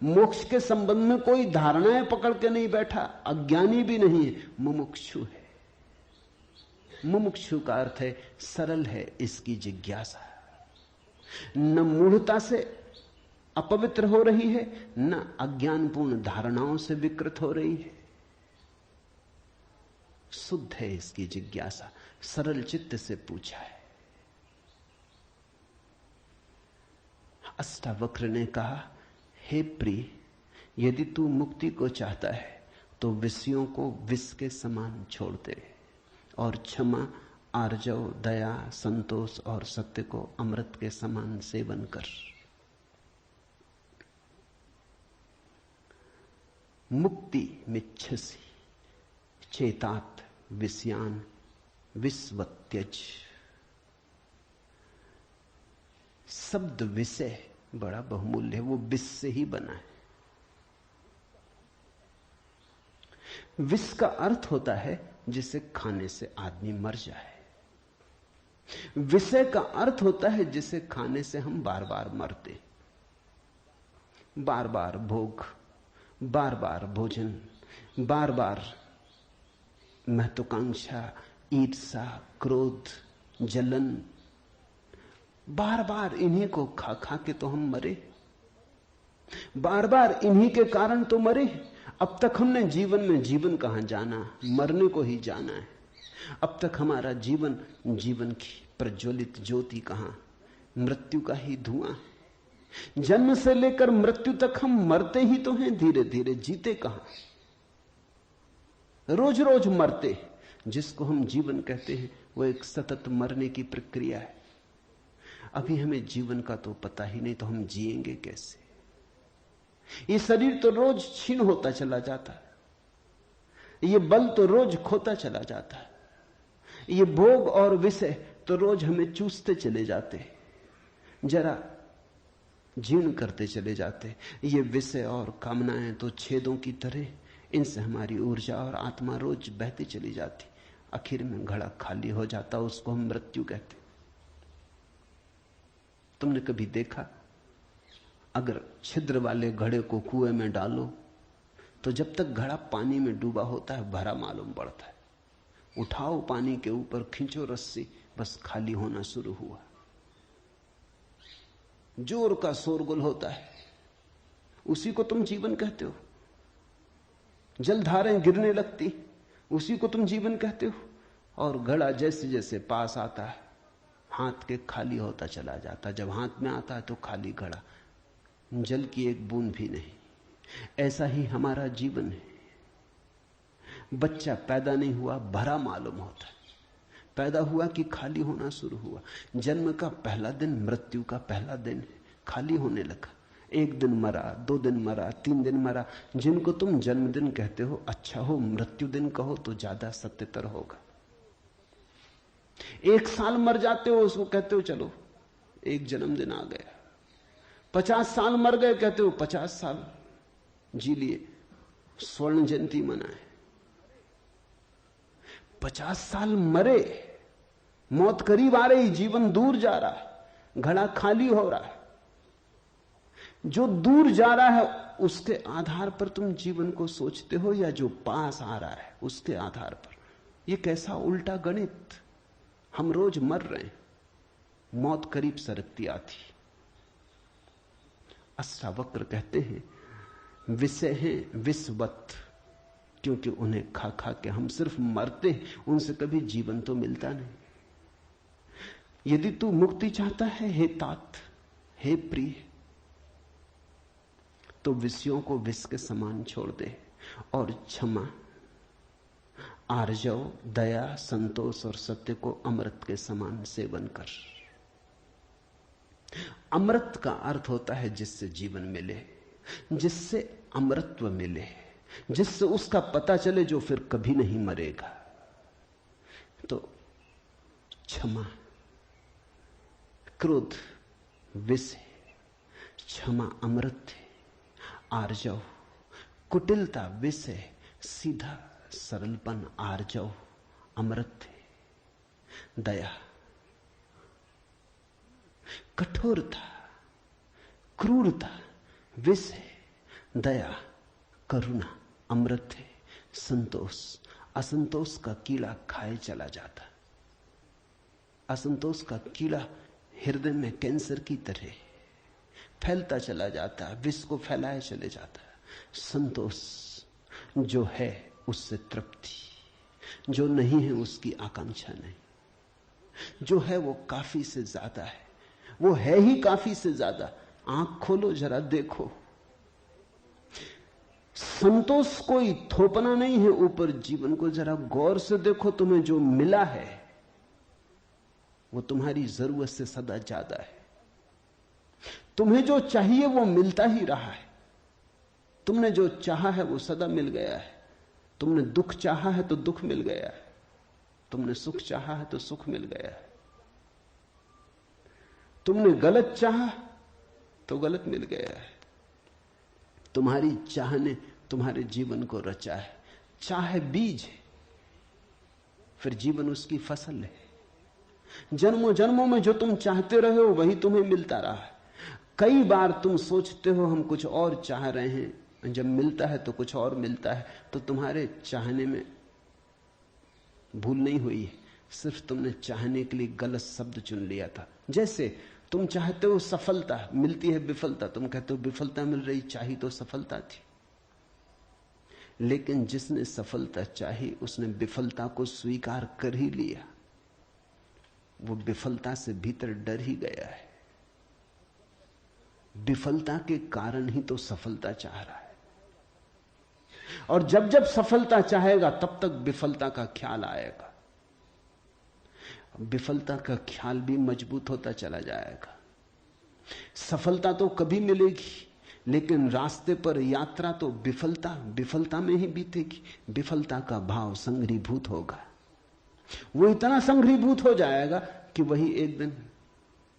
Speaker 1: मोक्ष के संबंध में कोई धारणाएं पकड़ के नहीं बैठा, अज्ञानी भी नहीं है, मुमुक्षु है। मुमुक्षु का अर्थ है सरल है इसकी जिज्ञासा, न मूढ़ता से अपवित्र हो रही है, न अज्ञानपूर्ण धारणाओं से विकृत हो रही है। शुद्ध है इसकी जिज्ञासा, सरल चित्त से पूछा है। अष्टावक्र ने कहा, हे प्रिय, यदि तू मुक्ति को चाहता है तो विषयों को विष के समान छोड़ दे और क्षमा, आर्जव, दया, संतोष और सत्य को अमृत के समान सेवन कर। मुक्ति मिच्छसि चेतात विषयान विस्वत्यज। शब्द विषय बड़ा बहुमूल्य है, वो विष से ही बना है। विष का अर्थ होता है जिसे खाने से आदमी मर जाए। विषय का अर्थ होता है जिसे खाने से हम बार बार मरते, बार बार भोग, बार बार भोजन, बार बार महत्वाकांक्षा, ईर्ष्या, क्रोध, जलन, बार बार इन्हीं को खा खा के तो हम मरे, बार बार इन्हीं के कारण तो मरे। अब तक हमने जीवन में जीवन कहां जाना, मरने को ही जाना है। अब तक हमारा जीवन, जीवन की प्रज्वलित ज्योति कहां, मृत्यु का ही धुआं। जन्म से लेकर मृत्यु तक हम मरते ही तो हैं, धीरे धीरे, जीते कहां, रोज रोज मरते। जिसको हम जीवन कहते हैं वो एक सतत मरने की प्रक्रिया है। अभी हमें जीवन का तो पता ही नहीं, तो हम जिएंगे कैसे? ये शरीर तो रोज क्षीण होता चला जाता है, ये बल तो रोज खोता चला जाता है, ये भोग और विषय तो रोज हमें चूसते चले जाते, जरा जीर्ण करते चले जाते। ये विषय और कामनाएं तो छेदों की तरह, इनसे हमारी ऊर्जा और आत्मा रोज बहती चली जाती, आखिर में घड़ा खाली हो जाता, उसको हम मृत्यु कहते। तुमने कभी देखा, अगर छिद्र वाले घड़े को कुएं में डालो तो जब तक घड़ा पानी में डूबा होता है भरा मालूम पड़ता है। उठाओ पानी के ऊपर, खींचो रस्सी, बस खाली होना शुरू हुआ। जोर का शोरगुल होता है, उसी को तुम जीवन कहते हो। जलधारें गिरने लगती, उसी को तुम जीवन कहते हो। और घड़ा जैसे जैसे पास आता है, हाथ के खाली होता चला जाता। जब हाथ में आता है तो खाली घड़ा, जल की एक बूंद भी नहीं। ऐसा ही हमारा जीवन है। बच्चा पैदा नहीं हुआ, भरा मालूम होता है। पैदा हुआ कि खाली होना शुरू हुआ। जन्म का पहला दिन मृत्यु का पहला दिन है, खाली होने लगा। एक दिन मरा, 2 दिन मरा, 3 दिन मरा। जिनको तुम जन्मदिन कहते हो, अच्छा हो मृत्यु दिन कहो तो ज्यादा सत्यतर होगा। 1 साल मर जाते हो, उसको कहते हो चलो एक जन्मदिन आ गया। 50 साल मर गए, कहते हो 50 साल जी लिए, स्वर्ण जयंती मनाए। 50 साल मरे, मौत करीब आ रही, जीवन दूर जा रहा है, घड़ा खाली हो रहा है। जो दूर जा रहा है उसके आधार पर तुम जीवन को सोचते हो, या जो पास आ रहा है उसके आधार पर? यह कैसा उल्टा गणित। हम रोज मर रहे हैं, मौत करीब सरकती आती। अष्टावक्र कहते हैं विषय हैं विषवत, क्योंकि उन्हें खा खा के हम सिर्फ मरते हैं, उनसे कभी जीवन तो मिलता नहीं। यदि तू मुक्ति चाहता है हे तात, हे प्रिय, तो विषयों को विष के समान छोड़ दे और क्षमा, आर्जव, दया, संतोष और सत्य को अमृत के समान सेवन कर। अमृत का अर्थ होता है जिससे जीवन मिले, जिससे अमृतत्व मिले, जिससे उसका पता चले जो फिर कभी नहीं मरेगा। तो क्षमा, क्रोध विष है, क्षमा अमृत है। आर्जव, कुटिलता विष है, सीधा सरलपन आर्जव अमृत है। दया, कठोरता, क्रूरता विष है, दया, करुणा अमृत है। संतोष, असंतोष का कीड़ा खाए चला जाता, असंतोष का कीड़ा हृदय में कैंसर की तरह फैलता चला जाता है, विष को फैलाए चले जाता है। संतोष जो है उससे तृप्ति, जो नहीं है उसकी आकांक्षा नहीं, जो है वो काफी से ज्यादा है, वो है ही काफी से ज्यादा। आंख खोलो जरा देखो, संतोष कोई थोपना नहीं है ऊपर जीवन को। जरा गौर से देखो, तुम्हें जो मिला है वो तुम्हारी जरूरत से सदा ज्यादा है। तुम्हें जो चाहिए वो मिलता ही रहा है। तुमने जो चाहा है वो सदा मिल गया है। तुमने दुख चाहा है तो दुख मिल गया है, तुमने सुख चाहा है तो सुख मिल गया है, तुमने गलत चाहा तो गलत मिल गया है। तुम्हारी चाह ने तुम्हारे जीवन को रचा है। चाह बीज है, फिर जीवन उसकी फसल है। जन्मों जन्मों में जो तुम चाहते रहे हो वही तुम्हें मिलता रहा है। कई बार तुम सोचते हो हम कुछ और चाह रहे हैं, जब मिलता है तो कुछ और मिलता है। तो तुम्हारे चाहने में भूल नहीं हुई है, सिर्फ तुमने चाहने के लिए गलत शब्द चुन लिया था। जैसे तुम चाहते हो सफलता, मिलती है विफलता, तुम कहते हो विफलता मिल रही, चाही तो सफलता थी। लेकिन जिसने सफलता चाही उसने विफलता को स्वीकार कर ही लिया, वो विफलता से भीतर डर ही गया है। विफलता के कारण ही तो सफलता चाह रहा है, और जब जब सफलता चाहेगा तब तक विफलता का ख्याल आएगा। विफलता का ख्याल भी मजबूत होता चला जाएगा। सफलता तो कभी मिलेगी, लेकिन रास्ते पर यात्रा तो विफलता में ही बीतेगी। विफलता का भाव संग्रीभूत होगा, वो इतना संग्रीभूत हो जाएगा कि वही एक दिन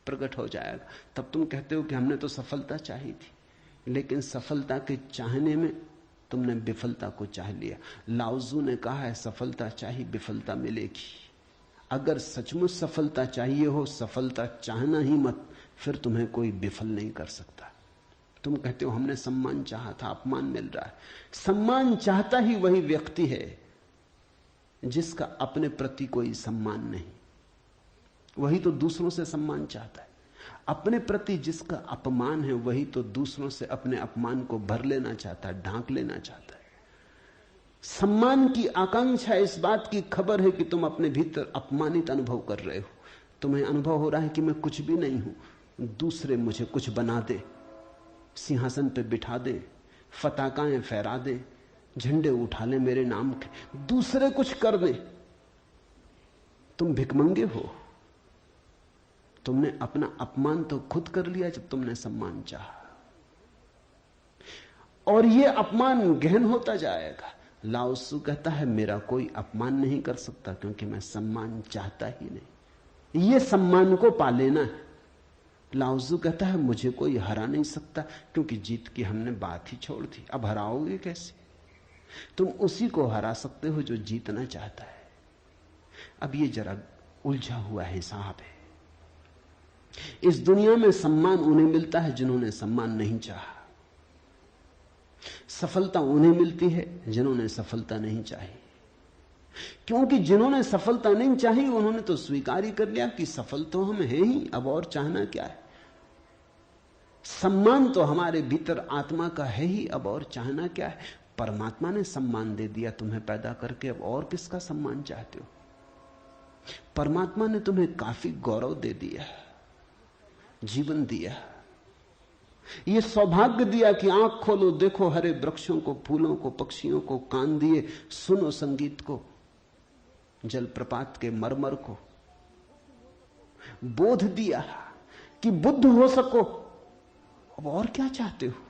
Speaker 1: प्रकट हो जाएगा। तब तुम कहते हो कि हमने तो सफलता चाही थी, लेकिन सफलता के चाहने में तुमने विफलता को चाह लिया। लाओजू ने कहा है सफलता चाही विफलता मिलेगी। अगर सचमुच सफलता चाहिए हो, सफलता चाहना ही मत, फिर तुम्हें कोई विफल नहीं कर सकता। तुम कहते हो हमने सम्मान चाहा था, अपमान मिल रहा है। सम्मान चाहता ही वही व्यक्ति है जिसका अपने प्रति कोई सम्मान नहीं, वही तो दूसरों से सम्मान चाहता है। अपने प्रति जिसका अपमान है वही तो दूसरों से अपने अपमान को भर लेना चाहता है, ढांक लेना चाहता है। सम्मान की आकांक्षा इस बात की खबर है कि तुम अपने भीतर अपमानित अनुभव कर रहे हो। तुम्हें अनुभव हो रहा है कि मैं कुछ भी नहीं हूं, दूसरे मुझे कुछ बना दे, सिंहासन पे बिठा दे, फताकाएं फहरा दे, झंडे उठा ले मेरे नाम के, दूसरे कुछ कर दे। तुम भिखमंगे हो। तुमने अपना अपमान तो खुद कर लिया जब तुमने सम्मान चाहा, और यह अपमान गहन होता जाएगा। लाओसू कहता है मेरा कोई अपमान नहीं कर सकता, क्योंकि मैं सम्मान चाहता ही नहीं। यह सम्मान को पा लेना है। लाओजू कहता है मुझे कोई हरा नहीं सकता, क्योंकि जीत की हमने बात ही छोड़ दी, अब हराओगे कैसे? तुम उसी को हरा सकते हो जो जीतना चाहता है। अब ये जरा उलझा हुआ हिसाब है। इस दुनिया में सम्मान उन्हें मिलता है जिन्होंने सम्मान नहीं चाहा, सफलता उन्हें मिलती है जिन्होंने सफलता नहीं चाही। क्योंकि जिन्होंने सफलता नहीं चाही उन्होंने तो स्वीकार ही कर लिया कि सफल तो हम हैं ही, अब और चाहना क्या है। सम्मान तो हमारे भीतर आत्मा का है ही, अब और चाहना क्या है। परमात्मा ने सम्मान दे दिया तुम्हें पैदा करके, अब और किसका सम्मान चाहते हो। परमात्मा ने तुम्हें काफी गौरव दे दिया, जीवन दिया, यह सौभाग्य दिया कि आंख खोलो देखो हरे वृक्षों को, फूलों को, पक्षियों को, कान दिए सुनो संगीत को, जलप्रपात के मरमर को, बोध दिया कि बुद्ध हो सको। अब और क्या चाहते हो।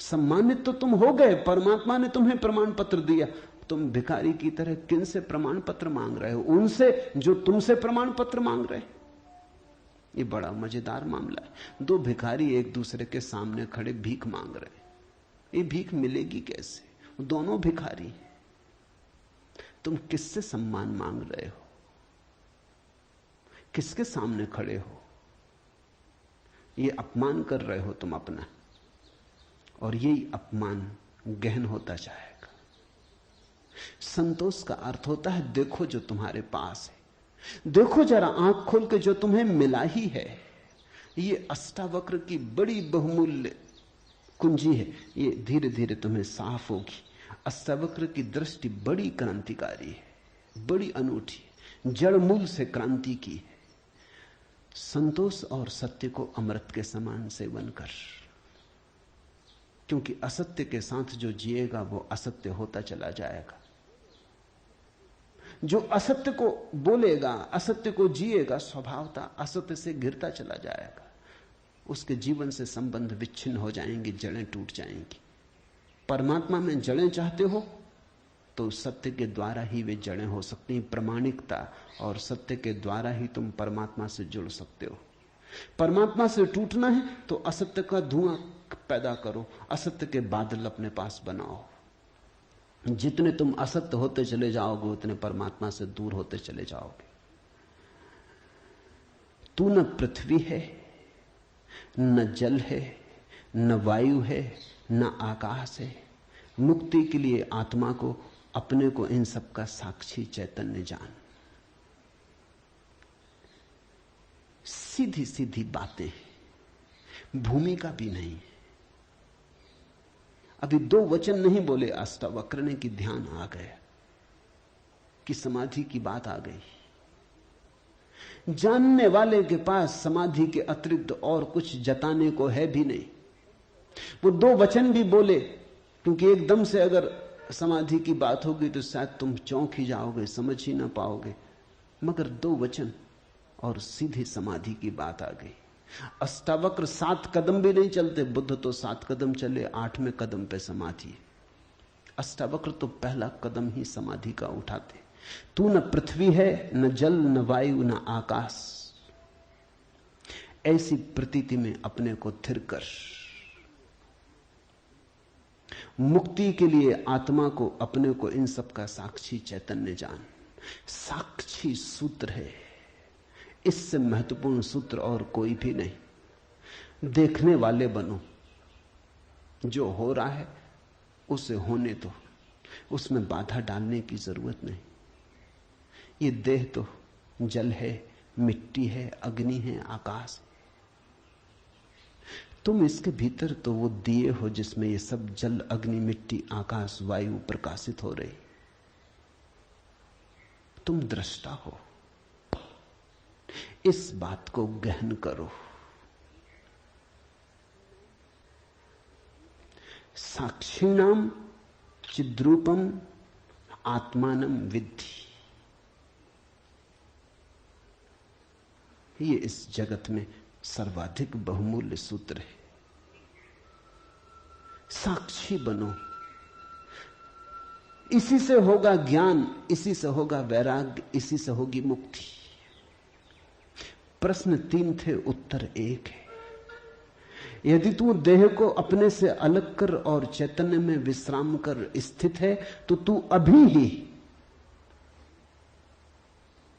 Speaker 1: सम्मानित तो तुम हो गए, परमात्मा ने तुम्हें प्रमाण पत्र दिया। तुम भिखारी की तरह किन से प्रमाण पत्र मांग रहे हो? उनसे जो तुमसे प्रमाण पत्र मांग रहे। ये बड़ा मजेदार मामला है। दो भिखारी एक दूसरे के सामने खड़े भीख मांग रहे। ये भीख मिलेगी कैसे? दोनों भिखारी हैं। तुम किससे सम्मान मांग रहे हो? किसके सामने खड़े हो? ये अपमान कर रहे हो तुम अपना, और यही अपमान गहन होता जाएगा। संतोष का अर्थ होता है देखो जो तुम्हारे पास है, देखो जरा आंख खोल के जो तुम्हें मिला ही है। ये अष्टावक्र की बड़ी बहुमूल्य कुंजी है, ये धीरे धीरे तुम्हें साफ होगी। अष्टावक्र की दृष्टि बड़ी क्रांतिकारी है, बड़ी अनूठी, जड़ मूल से क्रांति की है। संतोष और सत्य को अमृत के समान सेवन कर, क्योंकि असत्य के साथ जो जिएगा वो असत्य होता चला जाएगा। जो असत्य को बोलेगा, असत्य को जिएगा, स्वभावतः असत्य से घिरता चला जाएगा। उसके जीवन से संबंध विच्छिन्न हो जाएंगे, जड़ें टूट जाएंगी। परमात्मा में जड़ें चाहते हो तो सत्य के द्वारा ही वे जड़ें हो सकती हैं। प्रामाणिकता और सत्य के द्वारा ही तुम परमात्मा से जुड़ सकते हो। परमात्मा से टूटना है तो असत्य का धुआं पैदा करो, असत्य के बादल अपने पास बनाओ। जितने तुम असत्य होते चले जाओगे उतने परमात्मा से दूर होते चले जाओगे। तू न पृथ्वी है, न जल है, न वायु है, न आकाश है। मुक्ति के लिए आत्मा को, अपने को, इन सब का साक्षी चैतन्य जान। सीधी सीधी बातें, भूमिका भी नहीं। अभी दो वचन नहीं बोले अष्टावक्र ने कि ध्यान आ गया, कि समाधि की बात आ गई। जानने वाले के पास समाधि के अतिरिक्त और कुछ जताने को है भी नहीं। वो दो वचन भी बोले, क्योंकि एकदम से अगर समाधि की बात होगी तो शायद तुम चौंक ही जाओगे, समझ ही ना पाओगे। मगर दो वचन और सीधी समाधि की बात आ गई। अष्टावक्र 7 कदम भी नहीं चलते, बुद्ध तो 7 कदम चले, 8वें कदम पे समाधि। अष्टावक्र तो पहला कदम ही समाधि का उठाते। तू न पृथ्वी है, न जल, न वायु, न आकाश। ऐसी प्रतीति में अपने को थिर कर। मुक्ति के लिए आत्मा को, अपने को, इन सब का साक्षी चैतन्य जान। साक्षी सूत्र है, इससे महत्वपूर्ण सूत्र और कोई भी नहीं। देखने वाले बनो, जो हो रहा है उसे होने दो, उसमें बाधा डालने की जरूरत नहीं। ये देह तो जल है, मिट्टी है, अग्नि है, आकाश है। तुम इसके भीतर तो वो दिए हो जिसमें ये सब जल, अग्नि, मिट्टी, आकाश, वायु प्रकाशित हो रही। तुम दृष्टा हो। इस बात को गहन करो। साक्षिणाम चिद्रूपम आत्मानम विद्धि। ये इस जगत में सर्वाधिक बहुमूल्य सूत्र है। साक्षी बनो। इसी से होगा ज्ञान, इसी से होगा वैराग्य, इसी से होगी मुक्ति। प्रश्न 3 थे, उत्तर 1 है। यदि तू देह को अपने से अलग कर और चैतन्य में विश्राम कर स्थित है तो तू अभी ही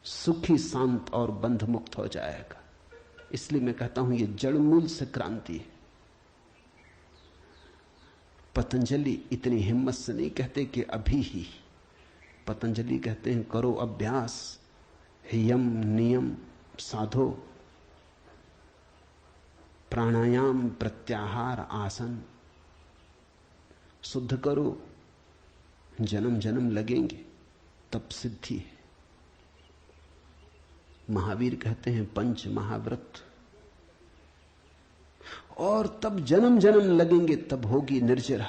Speaker 1: सुखी, शांत और बंध मुक्त हो जाएगा। इसलिए मैं कहता हूं यह जड़ मूल से क्रांति है। पतंजलि इतनी हिम्मत से नहीं कहते कि अभी ही, पतंजलि कहते हैं करो अभ्यास, यम नियम साधो, प्राणायाम प्रत्याहार आसन, शुद्ध करो, जन्म जन्म लगेंगे तब सिद्धि है। महावीर कहते हैं पंच महाव्रत, और तब जन्म जन्म लगेंगे, तब होगी निर्जरा,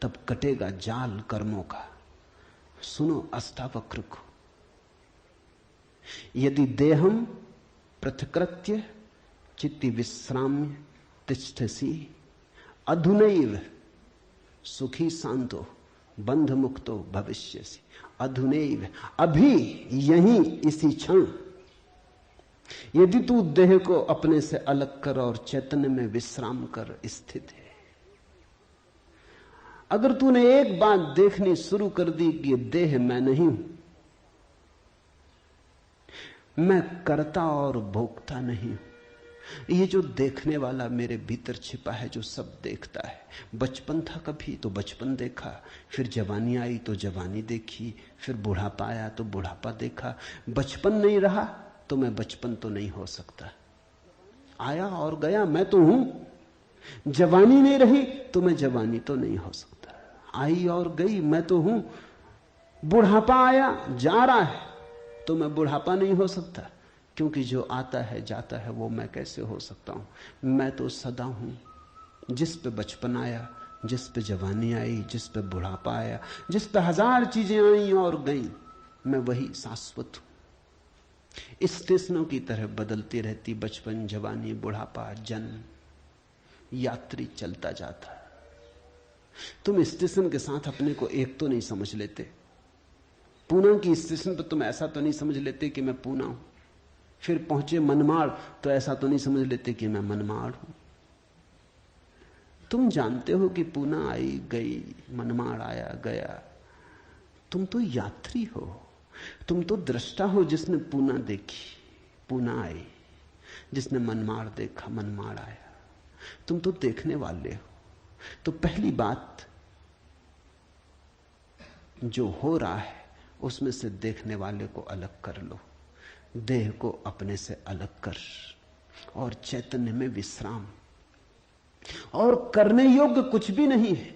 Speaker 1: तब कटेगा जाल कर्मों का। सुनो अष्टावक्र को, यदि देहम पृथकृत्य चित्ति विश्राम्य तिष्ठसि अधुनैव सुखी शांतो बंध मुक्तो भविष्यसि। अधुनैव, अभी, यहीं, इसी क्षण। यदि तू देह को अपने से अलग कर और चैतन्य में विश्राम कर स्थित है, अगर तूने एक बात देखनी शुरू कर दी कि देह मैं नहीं हूं, मैं करता और भोगता नहीं हूं, ये जो देखने वाला मेरे भीतर छिपा है, जो सब देखता है। बचपन था कभी तो बचपन देखा, फिर जवानी आई तो जवानी देखी, फिर बुढ़ापा आया तो बुढ़ापा देखा। बचपन नहीं रहा तो मैं बचपन तो नहीं हो सकता। आया और गया, मैं तो हूं। जवानी नहीं रही तो मैं जवानी तो नहीं हो सकता। आई और गई, मैं तो हूं। बुढ़ापा आया जा रहा है तो मैं बुढ़ापा नहीं हो सकता, क्योंकि जो आता है जाता है वो मैं कैसे हो सकता हूं। मैं तो सदा हूं। जिस पे बचपन आया, जिस पे जवानी आई, जिस पे बुढ़ापा आया, जिस पे हजार चीजें आई और गईं, मैं वही शाश्वत हूं। स्टेशनों की तरह बदलती रहती बचपन, जवानी, बुढ़ापा, जन्म, यात्री चलता जाता। तुम स्टेशन के साथ अपने को एक तो नहीं समझ लेते। पूना की स्टेशन पर तुम ऐसा तो नहीं समझ लेते कि मैं पूना हूं। फिर पहुंचे मनमाड़ तो ऐसा तो नहीं समझ लेते कि मैं मनमाड़ हूं। तुम जानते हो कि पूना आई गई, मनमाड़ आया गया। तुम तो यात्री हो, तुम तो दृष्टा हो जिसने पूना देखी, पूना आई, जिसने मनमाड़ देखा, मनमाड़ आया। तुम तो देखने वाले हो। तो पहली बात, जो हो रहा है उसमें से देखने वाले को अलग कर लो। देह को अपने से अलग कर और चैतन्य में विश्राम। और करने योग्य कुछ भी नहीं है।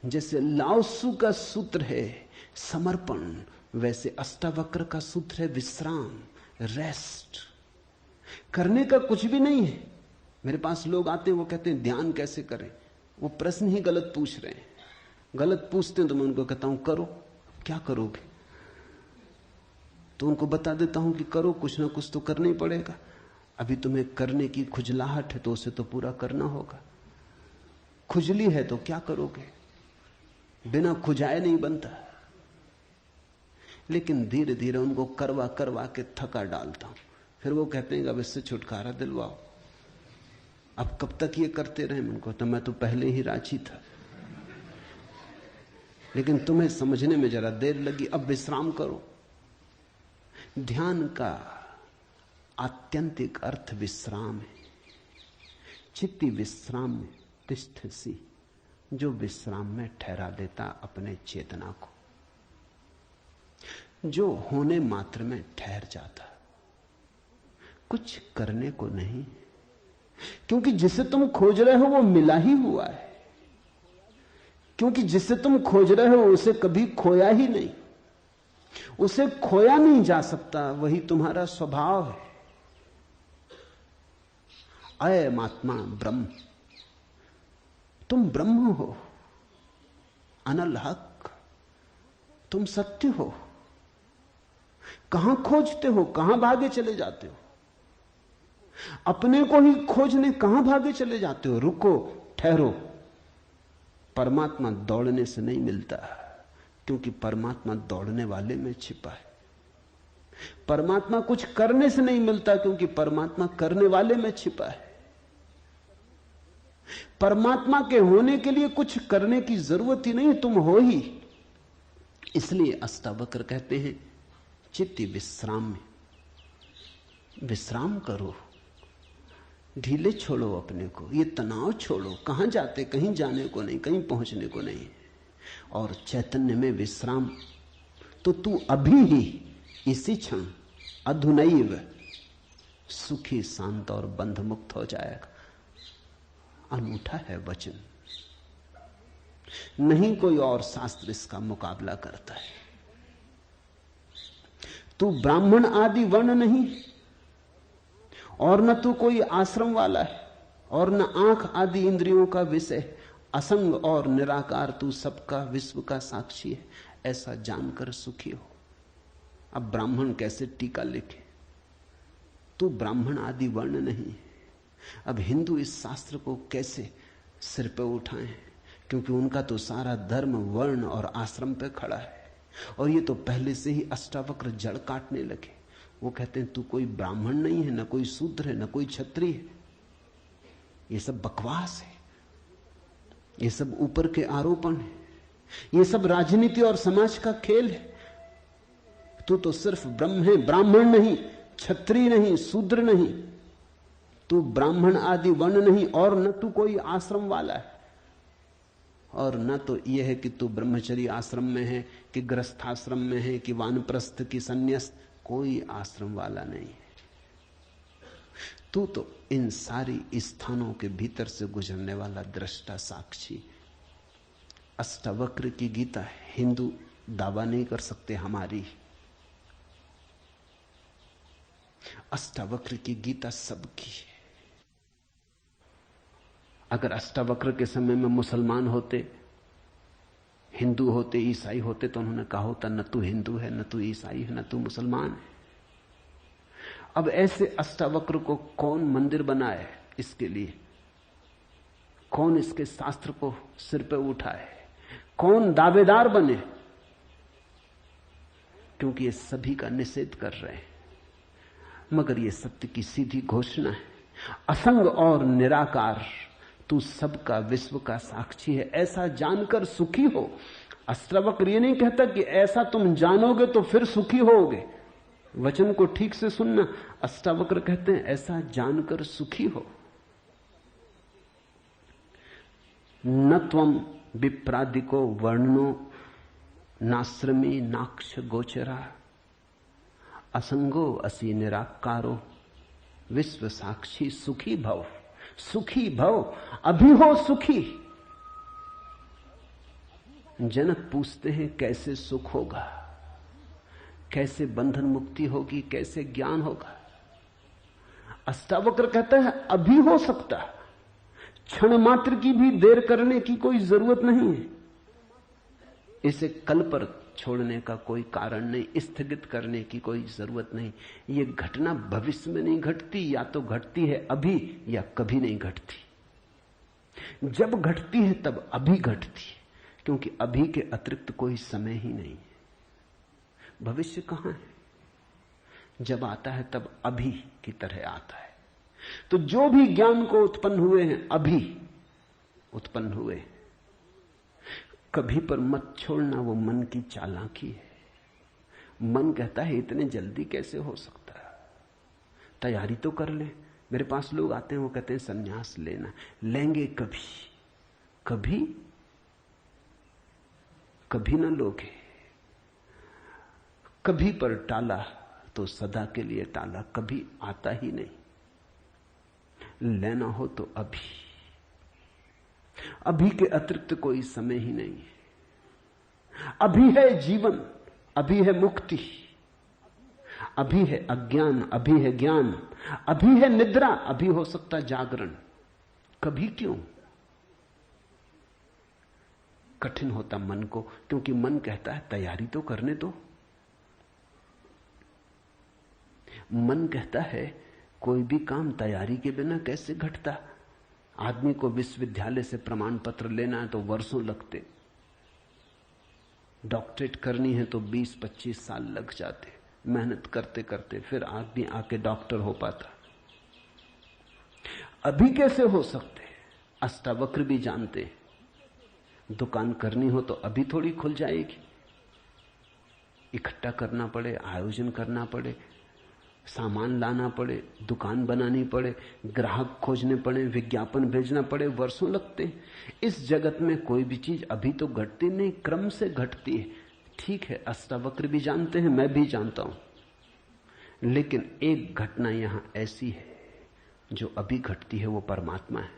Speaker 1: जैसे लाओत्सु का सूत्र है समर्पण, वैसे अष्टावक्र का सूत्र है विश्राम, रेस्ट। करने का कुछ भी नहीं है। मेरे पास लोग आते हैं, वो कहते हैं ध्यान कैसे करें। वो प्रश्न ही गलत पूछ रहे हैं। गलत पूछते हैं तो मैं उनको कहता हूं करो। क्या करोगे? तो उनको बता देता हूं कि करो, कुछ ना कुछ तो करना ही पड़ेगा। अभी तुम्हें करने की खुजलाहट है तो उसे तो पूरा करना होगा। खुजली है तो क्या करोगे? बिना खुजाए नहीं बनता। लेकिन धीरे धीरे उनको करवा करवा के थका डालता हूं। फिर वो कहते हैं अब इससे छुटकारा दिलवाओ। अब कब तक ये करते रहे? उनको तो मैं तो पहले ही राजी था, लेकिन तुम्हें समझने में जरा देर लगी। अब विश्राम करो। ध्यान का आत्यंतिक अर्थ विश्राम है। चित्ती विश्राम में तिष्ठसि, जो विश्राम में ठहरा देता अपने चेतना को, जो होने मात्र में ठहर जाता, कुछ करने को नहीं। क्योंकि जिसे तुम खोज रहे हो वो मिला ही हुआ है। क्योंकि जिसे तुम खोज रहे हो उसे कभी खोया ही नहीं, उसे खोया नहीं जा सकता। वही तुम्हारा स्वभाव है। अयम आत्मा ब्रह्म, तुम ब्रह्म हो, अनल हक, तुम सत्य हो। कहां खोजते हो? कहां भागे चले जाते हो? अपने को ही खोजने कहां भागे चले जाते हो? रुको, ठहरो। परमात्मा दौड़ने से नहीं मिलता, क्योंकि परमात्मा दौड़ने वाले में छिपा है। परमात्मा कुछ करने से नहीं मिलता, क्योंकि परमात्मा करने वाले में छिपा है। परमात्मा के होने के लिए कुछ करने की जरूरत ही नहीं, तुम हो ही। इसलिए अष्टावक्र कहते हैं चित्ति विश्राम में, विश्राम करो, ढीले छोड़ो अपने को, ये तनाव छोड़ो। कहां जाते? कहीं जाने को नहीं, कहीं पहुंचने को नहीं। और चैतन्य में विश्राम तो तू अभी ही इसी क्षण अधुनैव सुखी शांत और बंध मुक्त हो जाएगा। अनूठा है वचन, नहीं कोई और शास्त्र इसका मुकाबला करता है। तू ब्राह्मण आदि वर्ण नहीं, और न तू कोई आश्रम वाला है, और न आंख आदि इंद्रियों का विषय। असंग और निराकार तू सबका विश्व का साक्षी है, ऐसा जानकर सुखी हो। अब ब्राह्मण कैसे टीका लिखे? तू ब्राह्मण आदि वर्ण नहीं। अब हिंदू इस शास्त्र को कैसे सिर पे उठाएं? क्योंकि उनका तो सारा धर्म वर्ण और आश्रम पे खड़ा है, और ये तो पहले से ही अष्टावक्र जड़ काटने लगे। वो कहते हैं तू कोई ब्राह्मण नहीं है, न कोई शूद्र है, न कोई क्षत्रिय है। ये सब बकवास है, ये सब ऊपर के आरोपण है, ये सब राजनीति और समाज का खेल है। तू तो सिर्फ ब्रह्म है, ब्राह्मण नहीं, क्षत्रिय नहीं, शूद्र नहीं। तू ब्राह्मण आदि वर्ण नहीं, और न तू कोई आश्रम वाला है, और न तो यह है कि तू ब्रह्मचर्य आश्रम में है कि गृहस्थाश्रम में है कि वानप्रस्थ की संन्यास। कोई आश्रम वाला नहीं है। तू तो इन सारी स्थानों के भीतर से गुजरने वाला दृष्टा साक्षी। अष्टावक्र की गीता है, हिंदू दावा नहीं कर सकते हमारी। अष्टावक्र की गीता सबकी है। अगर अष्टावक्र के समय में मुसलमान होते, हिंदू होते, ईसाई होते, तो उन्होंने कहा होता न तू हिंदू है, न तू ईसाई है, न तू मुसलमान है। अब ऐसे अष्टावक्र को कौन मंदिर बनाए? इसके लिए कौन इसके शास्त्र को सिर पे उठाए? कौन दावेदार बने? क्योंकि ये सभी का निषेध कर रहे हैं। मगर ये सत्य की सीधी घोषणा है, असंग और निराकार तू सबका विश्व का साक्षी है, ऐसा जानकर सुखी हो। अष्टावक्र ये नहीं कहता कि ऐसा तुम जानोगे तो फिर सुखी होगे। वचन को ठीक से सुनना। अष्टावक्र कहते हैं ऐसा जानकर सुखी हो। न त्वम विप्रादिको वर्णनो नाश्रमी नाक्ष गोचरा असंगो असि निराकारो विश्व साक्षी सुखी भव। सुखी भव, अभी हो सुखी। जनक पूछते हैं कैसे सुख होगा, कैसे बंधन मुक्ति होगी, कैसे ज्ञान होगा? अष्टावक्र कहता है अभी हो सकता, क्षण मात्र की भी देर करने की कोई जरूरत नहीं है। इसे कल पर छोड़ने का कोई कारण नहीं, स्थगित करने की कोई जरूरत नहीं। ये घटना भविष्य में नहीं घटती, या तो घटती है अभी या कभी नहीं घटती। जब घटती है तब अभी घटती है, क्योंकि अभी के अतिरिक्त कोई समय ही नहीं है। भविष्य कहां है? जब आता है तब अभी की तरह आता है। तो जो भी ज्ञान को उत्पन्न हुए हैं अभी उत्पन्न हुए। कभी पर मत छोड़ना, वो मन की चालाकी है। मन कहता है इतने जल्दी कैसे हो सकता है, तैयारी तो कर ले। मेरे पास लोग आते हैं, वो कहते हैं संन्यास लेना, लेंगे कभी? कभी कभी ना लोगे। कभी पर टाला तो सदा के लिए टाला, कभी आता ही नहीं। लेना हो तो अभी, अभी के अतिरिक्त कोई समय ही नहीं है। अभी है जीवन, अभी है मुक्ति, अभी है अज्ञान, अभी है ज्ञान, अभी है निद्रा, अभी हो सकता जागरण। कभी क्यों? कठिन होता मन को, क्योंकि मन कहता है तैयारी तो करने दो। मन कहता है कोई भी काम तैयारी के बिना कैसे घटता। आदमी को विश्वविद्यालय से प्रमाण पत्र लेना है तो वर्षों लगते, डॉक्टरेट करनी है तो 20-25 साल लग जाते, मेहनत करते करते फिर आदमी आके डॉक्टर हो पाता। अभी कैसे हो सकते? अष्टावक्र भी जानते, दुकान करनी हो तो अभी थोड़ी खुल जाएगी। इकट्ठा करना पड़े, आयोजन करना पड़े, सामान लाना पड़े, दुकान बनानी पड़े, ग्राहक खोजने पड़े, विज्ञापन भेजना पड़े, वर्षों लगते हैं। इस जगत में कोई भी चीज अभी तो घटती नहीं, क्रम से घटती है। ठीक है, अष्टावक्र भी जानते हैं, मैं भी जानता हूं, लेकिन एक घटना यहां ऐसी है जो अभी घटती है, वो परमात्मा है।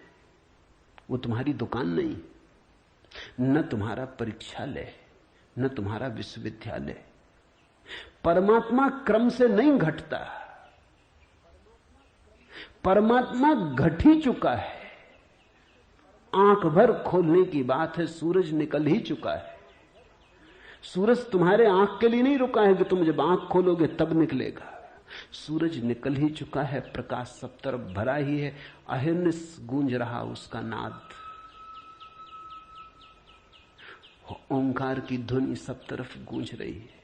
Speaker 1: वो तुम्हारी दुकान नहीं, न तुम्हारा परीक्षालय, न तुम्हारा विश्वविद्यालय। परमात्मा क्रम से नहीं घटता, परमात्मा घट ही चुका है। आंख भर खोलने की बात है, सूरज निकल ही चुका है। सूरज तुम्हारे आंख के लिए नहीं रुका है कि तुम जब आंख खोलोगे तब निकलेगा। सूरज निकल ही चुका है, प्रकाश सब तरफ भरा ही है, अहिर्निश गूंज रहा उसका नाद, ओंकार की ध्वनि सब तरफ गूंज रही है,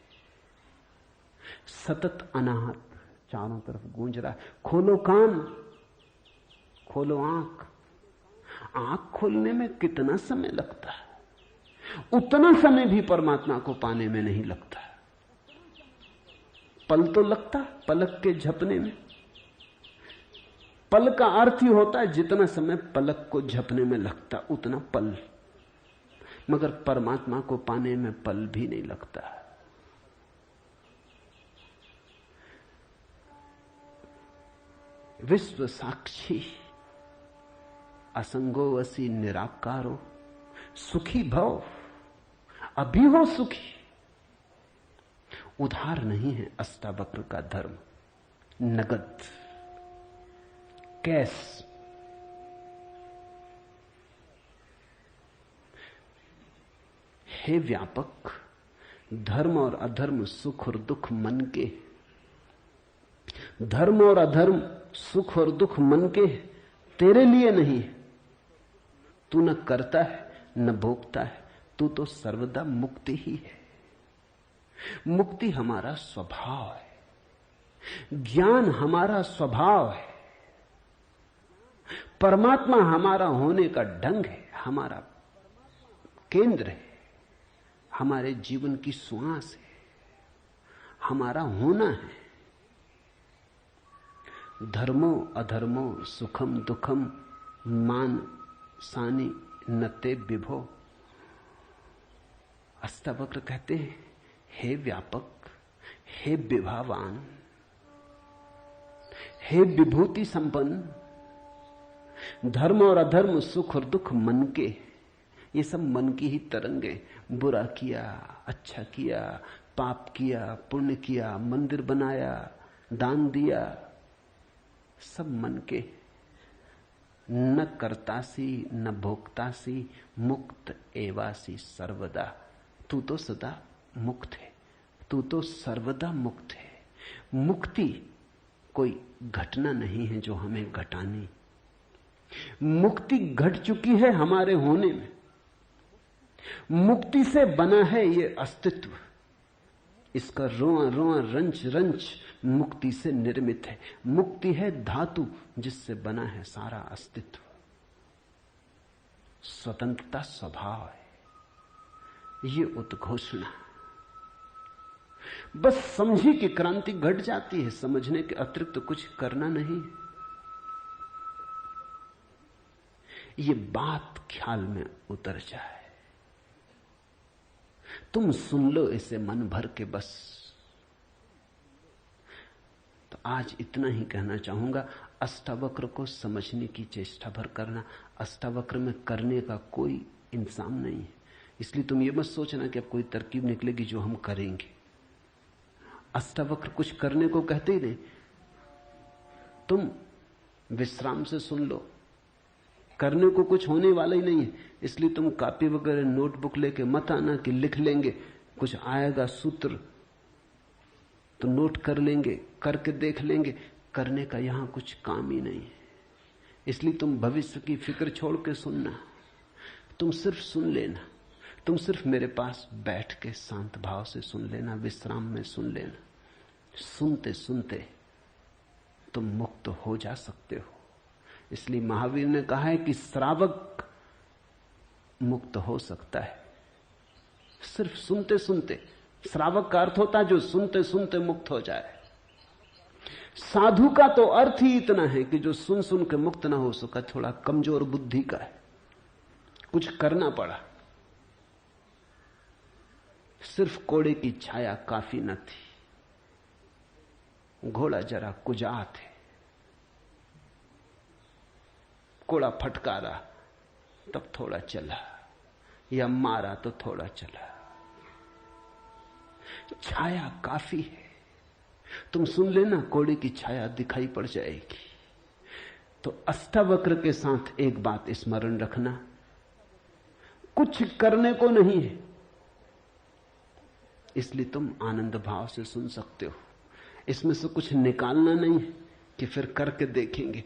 Speaker 1: सतत अनाहत चारों तरफ गूंज रहा है। खोलो कान, खोलो आंख। आंख खोलने में कितना समय लगता है, उतना समय भी परमात्मा को पाने में नहीं लगता। पल तो लगता, पलक के झपने में। पल का अर्थ ही होता है जितना समय पलक को झपने में लगता उतना पल, मगर परमात्मा को पाने में पल भी नहीं लगता। विश्व साक्षी असंगो वसी निराकारो, सुखी भव अभी हो सुखी। उधार नहीं है अष्टावक्र का धर्म, नगद, कैश। हे व्यापक, धर्म और अधर्म, सुख और दुख मन के। धर्म और अधर्म, सुख और दुख मन के, तेरे लिए नहीं। तू न करता है न भोगता है, तू तो सर्वदा मुक्ति ही है। मुक्ति हमारा स्वभाव है, ज्ञान हमारा स्वभाव है, परमात्मा हमारा होने का ढंग है, हमारा केंद्र है, हमारे जीवन की श्वास है, हमारा होना है। धर्मो अधर्मो सुखम दुखम मान सानी नते विभो। अष्टावक्र कहते हैं, हे व्यापक, हे विभावान, हे विभूति संपन्न, धर्म और अधर्म, सुख और दुख मन के, ये सब मन की ही तरंगे। बुरा किया, अच्छा किया, पाप किया, पुण्य किया, मंदिर बनाया, दान दिया, सब मन के। न करतासी न भोक्तासी, मुक्त एवासी सर्वदा। तू तो सदा मुक्त है, तू तो सर्वदा मुक्त है। मुक्ति कोई घटना नहीं है जो हमें घटानी, मुक्ति घट चुकी है हमारे होने में। मुक्ति से बना है ये अस्तित्व, इसका रोआ रोआ रंच रंच मुक्ति से निर्मित है। मुक्ति है धातु जिससे बना है सारा अस्तित्व। स्वतंत्रता स्वभाव है, ये उद्घोषणा। बस समझी कि क्रांति घट जाती है, समझने के अतिरिक्त तो कुछ करना नहीं। ये बात ख्याल में उतर जाए, तुम सुन लो इसे मन भर के बस। तो आज इतना ही कहना चाहूंगा। अष्टावक्र को समझने की चेष्टा भर करना। अष्टावक्र में करने का कोई इंतजाम नहीं है, इसलिए तुम ये मत सोचना कि अब कोई तरकीब निकलेगी जो हम करेंगे। अष्टावक्र कुछ करने को कहते ही नहीं, तुम विश्राम से सुन लो, करने को कुछ होने वाला ही नहीं है। इसलिए तुम कॉपी वगैरह नोटबुक लेके मत आना कि लिख लेंगे, कुछ आएगा सूत्र तो नोट कर लेंगे, करके देख लेंगे। करने का यहां कुछ काम ही नहीं है। इसलिए तुम भविष्य की फिक्र छोड़ के सुनना, तुम सिर्फ सुन लेना, तुम सिर्फ मेरे पास बैठ के शांत भाव से सुन लेना, विश्राम में सुन लेना। सुनते सुनते तुम मुक्त हो जा सकते हो। इसलिए महावीर ने कहा है कि श्रावक मुक्त हो सकता है सिर्फ सुनते सुनते। श्रावक का अर्थ होता है जो सुनते सुनते मुक्त हो जाए। साधु का तो अर्थ ही इतना है कि जो सुन सुन के मुक्त ना हो सका, थोड़ा कमजोर बुद्धि का है, कुछ करना पड़ा। सिर्फ कोड़े की छाया काफी न थी, घोड़ा जरा कुजात है, कोड़ा फटकारा तब थोड़ा चला, या मारा तो थोड़ा चला। छाया काफी है। तुम सुन लेना, कोड़े की छाया दिखाई पड़ जाएगी। तो अष्टावक्र के साथ एक बात स्मरण रखना, कुछ करने को नहीं है, इसलिए तुम आनंद भाव से सुन सकते हो। इसमें से कुछ निकालना नहीं है कि फिर करके देखेंगे।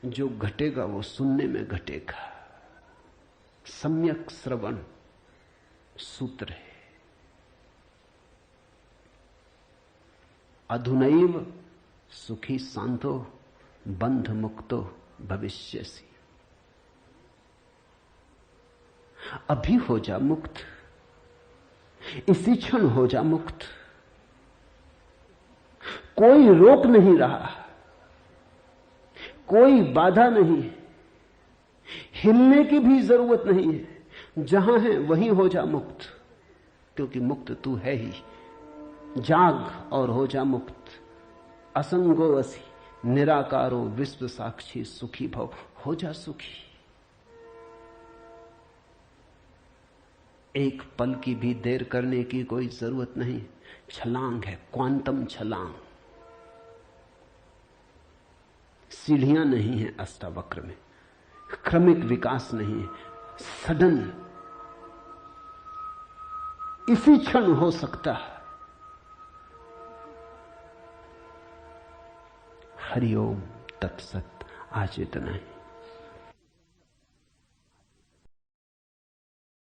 Speaker 1: जो घटेगा वो सुनने में घटेगा। सम्यक श्रवण सूत्र है। अधुनैव सुखी शांतो बंध मुक्तो भविष्यसि। अभी हो जा मुक्त, इसी क्षण हो जा मुक्त। कोई रोक नहीं रहा, कोई बाधा नहीं, हिलने की भी जरूरत नहीं है। जहां है वहीं हो जा मुक्त, क्योंकि मुक्त तू है ही। जाग और हो जा मुक्त। असंगो वसी निराकारो विश्व साक्षी सुखी भव। हो जा सुखी। एक पल की भी देर करने की कोई जरूरत नहीं। छलांग है, क्वांटम छलांग। सीढ़ियां नहीं है अष्टावक्र में, क्रमिक विकास नहीं है, सडन इसी क्षण हो सकता है। हरिओम तत्सत। आज इतना ही।